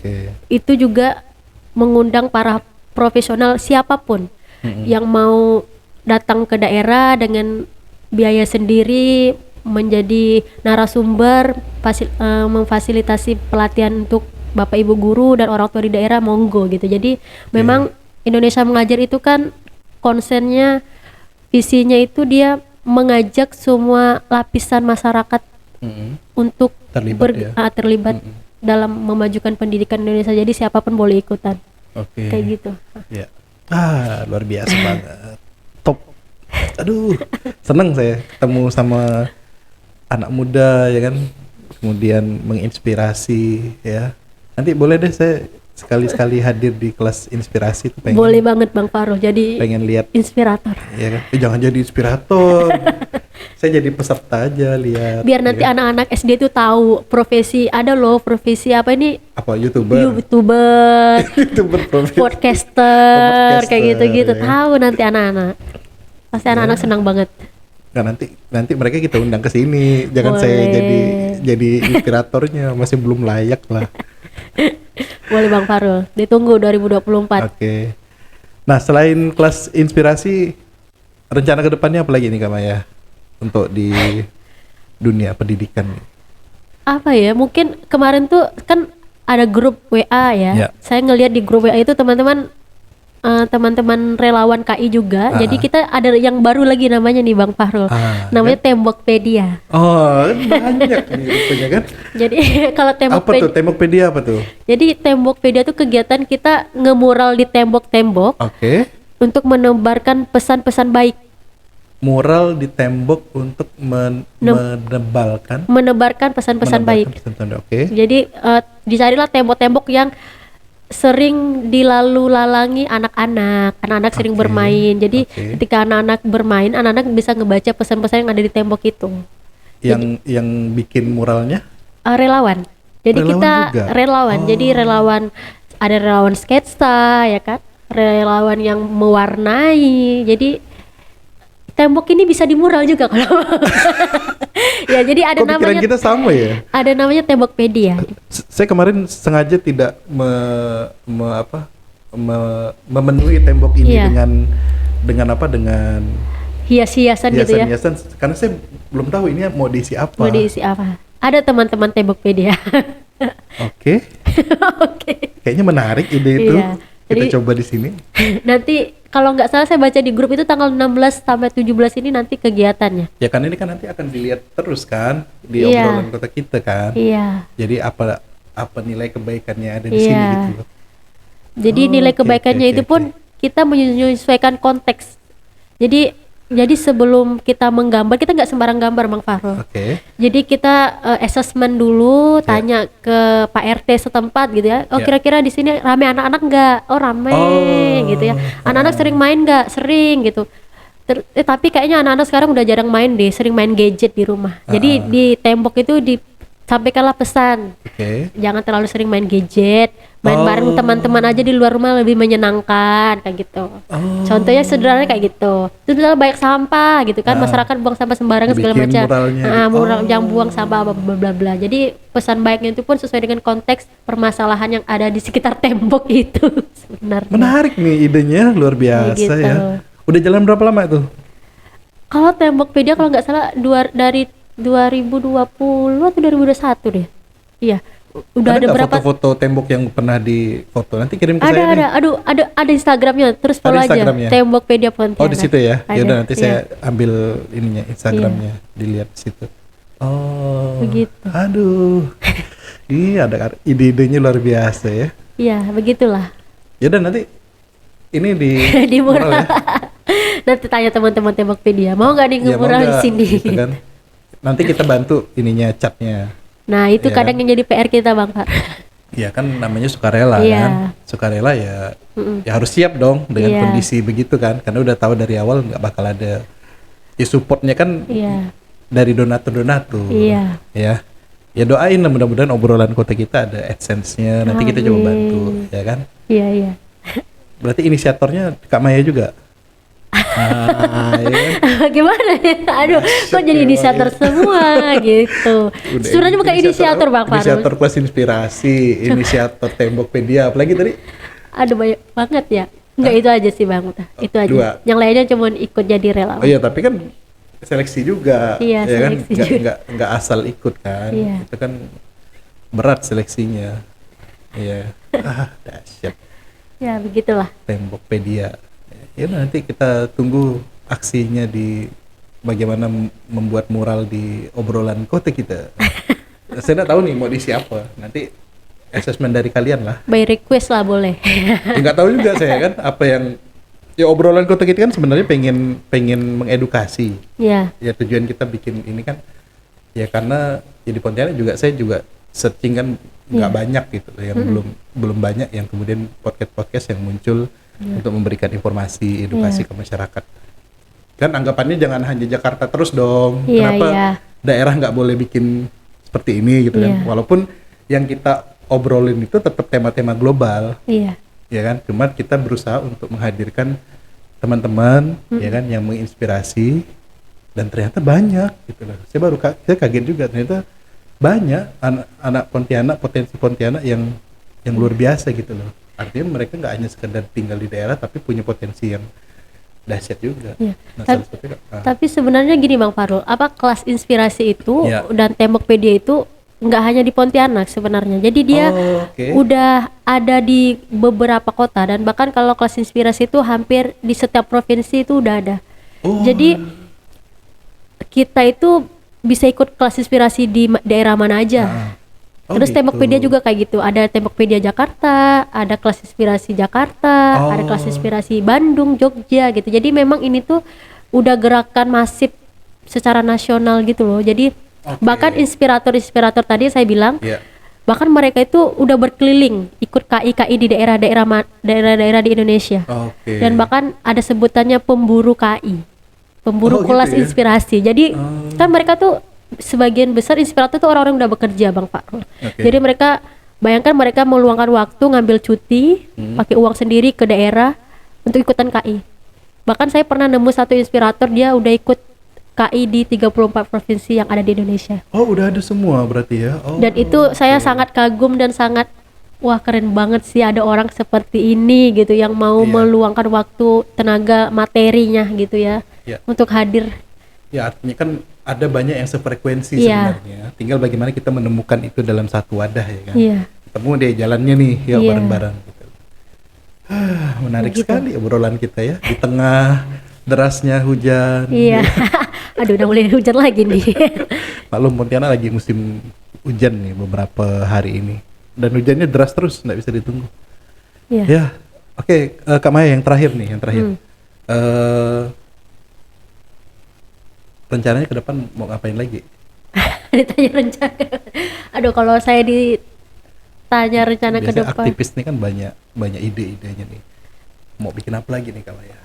itu juga mengundang para profesional siapapun yang mau datang ke daerah dengan biaya sendiri, menjadi narasumber, memfasilitasi pelatihan untuk Bapak Ibu guru dan orang tua di daerah, monggo gitu. Jadi memang Indonesia Mengajar itu kan konsennya, visinya itu dia mengajak semua lapisan masyarakat untuk terlibat dalam memajukan pendidikan Indonesia. Jadi siapapun boleh ikutan. Kayak gitu. Luar biasa banget. Top. Aduh, senang saya ketemu sama anak muda ya kan, kemudian menginspirasi ya. Nanti boleh deh saya sekali-sekali hadir di kelas inspirasi tuh, pengen. Boleh banget Bang Faroh, jadi pengen lihat inspirator. Ya kan? Jangan jadi inspirator. Saya jadi peserta aja lihat. Biar nanti anak-anak SD itu tahu profesi, ada loh profesi apa ini? Apa YouTuber, YouTuber, podcaster, kayak gitu-gitu. Tahu nanti anak-anak. Pasti anak-anak Ya. senang banget. Nah, nanti mereka kita undang ke sini. Jangan saya Boleh. jadi inspiratornya, masih belum layak lah. Boleh Bang Farul. Ditunggu 2024. Oke. Nah, selain kelas inspirasi, rencana kedepannya apa lagi nih Kak Maya untuk di dunia pendidikan? Apa ya? Mungkin kemarin tuh kan ada grup WA ya. Ya. Saya ngelihat di grup WA itu teman-teman relawan KI juga. Jadi kita ada yang baru lagi namanya nih Bang Fahrul. Namanya Tembokpedia. Oh, banyak nih rupanya kan. Jadi kalau Apa tuh Tembokpedia, Tembokpedia apa tuh? jadi Tembokpedia tuh kegiatan kita ngemural di tembok-tembok Oke. untuk menebarkan pesan-pesan baik, Mural di tembok untuk menebarkan pesan-pesan baik. pesan-pesan. Oke. Jadi dicarilah tembok-tembok yang sering dilalu-lalangi anak-anak sering Oke, bermain. Jadi oke. ketika anak-anak bermain, anak-anak bisa ngebaca pesan-pesan yang ada di tembok itu. Yang bikin muralnya? Relawan. Jadi Relawan kita juga? relawan. Jadi relawan, ada relawan sketsa ya kan, relawan yang mewarnai. Jadi tembok ini bisa dimural juga kalau ya. Jadi ada Kok pikiran namanya, kita sama ya? ada namanya Tembokpedia. Saya kemarin sengaja tidak memenuhi tembok ini Iya. dengan Hias-hiasan gitu ya. hiasan-hiasan karena saya belum tahu ini mau diisi apa. Mau diisi apa? Ada teman-teman Tembokpedia. Oke, Oke. kayaknya menarik ide itu. Iya. Kita Jadi- coba di sini. Nanti kalau nggak salah saya baca di grup itu tanggal 16 sampai 17 ini nanti kegiatannya. Ya kan ini kan nanti akan dilihat terus kan di Iya. obrolan kota kita kan. Iya. Jadi apa nilai kebaikannya ada di Iya. sini gitu loh. Jadi Oh, nilai oke, kebaikannya oke, itu pun kita menyesuaikan konteks. Jadi sebelum kita menggambar, kita nggak sembarang gambar Bang Fahrul. Oke. Jadi kita assessment dulu, tanya ke Pak RT setempat gitu ya. Oh Ya. kira-kira di sini rame anak-anak nggak? Oh rame Oh. gitu ya. Anak-anak sering main nggak? Sering gitu. Tapi kayaknya anak-anak sekarang udah jarang main deh, sering main gadget di rumah. Jadi di tembok itu disampaikanlah pesan, Oke. jangan terlalu sering main gadget, main Oh. bareng teman-teman aja di luar rumah lebih menyenangkan kayak gitu. Oh. Contohnya sederhananya kayak gitu. Terus misalnya banyak sampah gitu kan, masyarakat buang sampah sembarangan segala Bikin macam. muralnya Ah, gitu. mural yang buang sampah bla bla bla bla. Jadi pesan baiknya itu pun sesuai dengan konteks permasalahan yang ada di sekitar tembok itu sebenarnya. Menarik nih idenya, luar biasa Gitu. ya. Udah jalan berapa lama tuh? Kalau Tembokpedia kalau nggak salah dari 2020 atau 2021 deh. Iya. Udah ada nggak berapa? foto-foto tembok yang pernah difoto? Nanti kirim ke Ada saya nih. Aduh, ada Instagramnya. Terus follow aja Instagramnya? Tembokpedia Pontianak. Oh di situ ya. Ya Ada, udah nanti iya. saya ambil ininya Instagramnya, dilihat di situ. Oh. Begitu. Aduh. Iya ada ide-idenya luar biasa ya. Iya, begitulah. Ya udah nanti ini di Di mural. ya. Nanti tanya teman-teman Tembokpedia, mau nggak nih Ya, mau ngemural di nggak, sini? gitu kan. Nanti kita bantu ininya catnya. Nah, itu Iya. kadang yang jadi PR kita, Bang Far. Ya kan namanya sukarela Iya. kan. Sukarela ya ya harus siap dong dengan Iya. kondisi begitu kan. Karena udah tahu dari awal nggak bakal ada. Ya supportnya kan Iya. dari donatur-donatur. Iya. Ya. Ya doain lah mudah-mudahan obrolan kota kita ada AdSense-nya. Nanti kita coba Amin. bantu ya kan. Iya, iya. Berarti inisiatornya Kak Maya juga. Ya kan? Gimana ya? Aduh, kok jadi inisiator semua gitu. Udah, Sebenarnya bukan inisiator, Bang Farul. Inisiator kelas inspirasi, inisiator Tembokpedia, apalagi tadi Aduh, banyak banget ya. Enggak, itu aja sih, Bang. Itu aja. Dua. Yang lainnya cuma ikut jadi relawan. oh iya tapi kan seleksi juga Iya, ya kan seleksi juga. nggak asal ikut kan Iya. itu kan berat seleksinya iya dahsyat Ya, begitulah. Tembokpedia ya udah, nanti kita tunggu aksinya di bagaimana membuat mural di obrolan kota kita. Saya nggak tahu nih mau diisi apa nanti assessment dari kalian lah. By request lah boleh. Ya, nggak tahu juga saya kan apa yang ya obrolan kota kita kan sebenarnya pengen mengedukasi. Ya, Ya tujuan kita bikin ini kan ya karena ya di Pontianak juga saya juga searching kan nggak banyak gitu yang belum banyak yang kemudian podcast yang muncul untuk memberikan informasi edukasi ke masyarakat. Kan anggapannya jangan hanya Jakarta terus dong. Iya, Kenapa iya. daerah nggak boleh bikin seperti ini gitu kan? Iya. Walaupun yang kita obrolin itu tetap tema-tema global iya. ya kan, cuma kita berusaha untuk menghadirkan teman-teman ya kan yang menginspirasi, dan ternyata banyak gitu loh. Saya kaget juga, ternyata banyak anak-anak Pontianak, potensi Pontianak yang luar biasa gitu loh. Artinya mereka nggak hanya sekedar tinggal di daerah, tapi punya potensi yang dahsyat juga. Iya. Nah, Tapi, salah satunya, tapi sebenarnya gini Bang Farul, apa kelas inspirasi itu Ya. dan Tembokpedia itu nggak hanya di Pontianak sebenarnya. Jadi dia oke. udah ada di beberapa kota, dan bahkan kalau kelas inspirasi itu hampir di setiap provinsi itu udah ada. Oh. Jadi kita itu bisa ikut kelas inspirasi di daerah mana aja. Oh, Terus gitu. Tembokpedia juga kayak gitu. Ada Tembokpedia Jakarta, ada kelas inspirasi Jakarta, ada kelas Oh. inspirasi Bandung, Jogja gitu. Jadi memang ini tuh udah gerakan masif secara nasional gitu loh. Jadi Oke. bahkan inspirator-inspirator tadi saya bilang, Ya. bahkan mereka itu udah berkeliling ikut KI di daerah-daerah di Indonesia. Oke. Dan bahkan ada sebutannya pemburu KI, pemburu Oh, gitu kelas ya? inspirasi. Jadi kan mereka tuh sebagian besar inspirator tuh orang-orang udah bekerja Bang Farul. Oke. Jadi mereka bayangkan mereka meluangkan waktu ngambil cuti, pakai uang sendiri ke daerah untuk ikutan KI. Bahkan saya pernah nemu satu inspirator, dia udah ikut KI di 34 provinsi yang ada di Indonesia. Oh, udah ada semua berarti ya. Oh. Dan itu saya sangat kagum dan sangat, wah keren banget sih ada orang seperti ini gitu yang mau Iya. meluangkan waktu, tenaga, materinya gitu ya Ya. untuk hadir. Ya, artinya kan ada banyak yang sefrekuensi Iya. sebenarnya. Tinggal bagaimana kita menemukan itu dalam satu wadah ya kan. Iya. Ketemu deh jalannya nih, yuk Iya. bareng-bareng gitu. Menarik Begitu. sekali obrolan kita ya di tengah derasnya hujan. Iya. Aduh, udah mulai hujan lagi nih. Maklum Pontianak lagi musim hujan nih beberapa hari ini. Dan hujannya deras terus, nggak bisa ditunggu. Iya. Ya, oke, Kak Maya yang terakhir nih, yang terakhir. Rencananya ke depan mau ngapain lagi? Ditanya rencana. Aduh, kalau saya ditanya rencana ke Biasanya depan. aktivis nih kan banyak ide-idenya nih. Mau bikin apa lagi nih Kak Maya?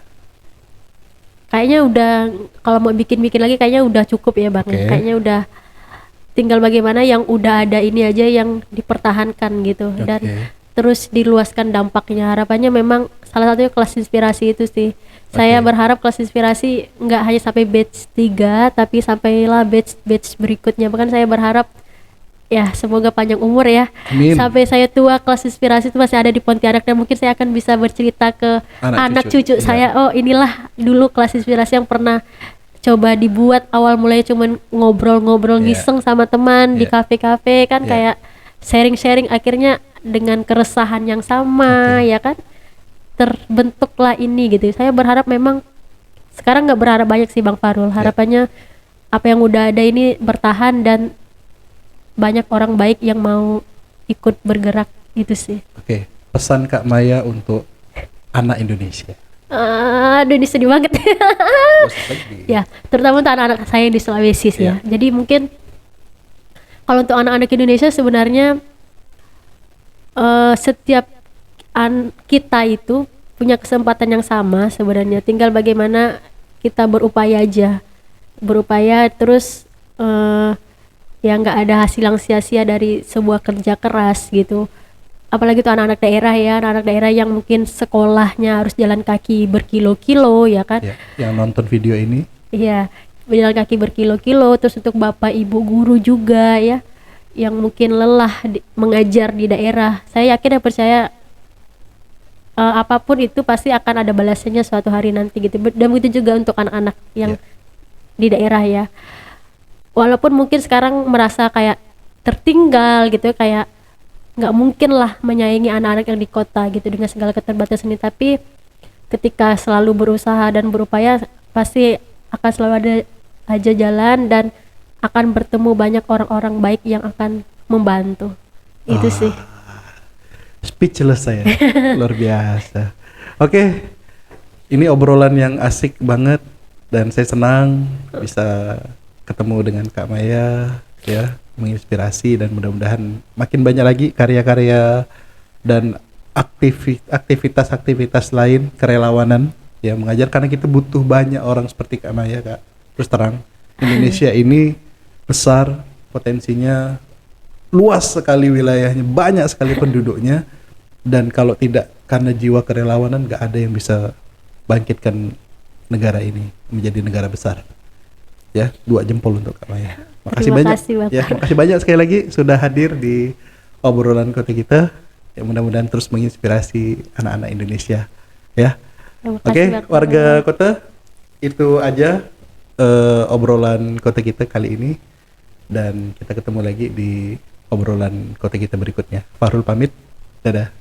Kayaknya udah, kalau mau bikin-bikin lagi kayaknya udah cukup ya Bang. Oke. Kayaknya udah tinggal bagaimana yang udah ada ini aja yang dipertahankan gitu. Dan Oke. terus diluaskan dampaknya. Harapannya memang salah satunya kelas inspirasi itu sih. Saya Oke. berharap kelas inspirasi nggak hanya sampai batch 3, tapi sampailah batch berikutnya. Bahkan saya berharap ya semoga panjang umur ya. Amin. Sampai saya tua kelas inspirasi itu masih ada di Pontianak, dan mungkin saya akan bisa bercerita ke Anak anak cucu cucu, saya. Oh, inilah dulu kelas inspirasi yang pernah coba dibuat, awal mulai cuman ngobrol-ngobrol Iya. ngiseng sama teman di Iya. kafe-kafe kan, Iya. kayak sharing-sharing, akhirnya dengan keresahan yang sama Oke. ya kan terbentuklah ini gitu. Saya berharap memang sekarang nggak berharap banyak sih Bang Farul. Harapannya apa yang udah ada ini bertahan dan banyak orang baik yang mau ikut bergerak itu sih. Oke, pesan Kak Maya untuk anak Indonesia. Aduh, ini sedih banget. Gak usah sedih. Ya, terutama untuk anak-anak saya yang di Sulawesi sih ya. Jadi mungkin kalau untuk anak-anak Indonesia sebenarnya setiap kita itu punya kesempatan yang sama sebenarnya. Tinggal bagaimana kita berupaya aja, berupaya terus ya nggak ada hasil yang sia-sia dari sebuah kerja keras gitu. Apalagi tuh anak-anak daerah ya, anak-anak daerah yang mungkin sekolahnya harus jalan kaki berkilo-kilo ya kan. Ya, yang nonton video ini, Iya, berjalan kaki berkilo-kilo. Terus untuk bapak ibu guru juga ya, yang mungkin lelah mengajar di daerah. Saya yakin dan percaya apapun itu pasti akan ada balasannya suatu hari nanti gitu. Dan begitu juga untuk anak-anak yang di daerah ya. Walaupun mungkin sekarang merasa kayak tertinggal gitu, kayak nggak mungkin lah menyaingi anak-anak yang di kota gitu dengan segala keterbatasan ini. Tapi ketika selalu berusaha dan berupaya, pasti akan selalu ada aja jalan dan akan bertemu banyak orang-orang baik yang akan membantu. Itu sih. speechless saya. Luar biasa. Oke, ini obrolan yang asik banget dan saya senang bisa ketemu dengan Kak Maya ya, menginspirasi, dan mudah-mudahan makin banyak lagi karya-karya dan aktivitas-aktivitas lain kerelawanan ya, mengajar, karena kita butuh banyak orang seperti Kak Maya, Kak. Terus terang, Indonesia ini besar, potensinya luas sekali wilayahnya, banyak sekali penduduknya, dan kalau tidak karena jiwa kerelawanan nggak ada yang bisa bangkitkan negara ini menjadi negara besar. Ya, 2 jempol untuk Kak Maya. Makasih Terima banyak. kasih, Bapak. Ya, makasih banyak sekali lagi sudah hadir di obrolan kota kita. Ya, mudah-mudahan terus menginspirasi anak-anak Indonesia. Ya. Terima Oke, kasih, Bapak. warga kota, itu aja obrolan kota kita kali ini, dan kita ketemu lagi di obrolan kota kita berikutnya. Fahrul pamit, dadah.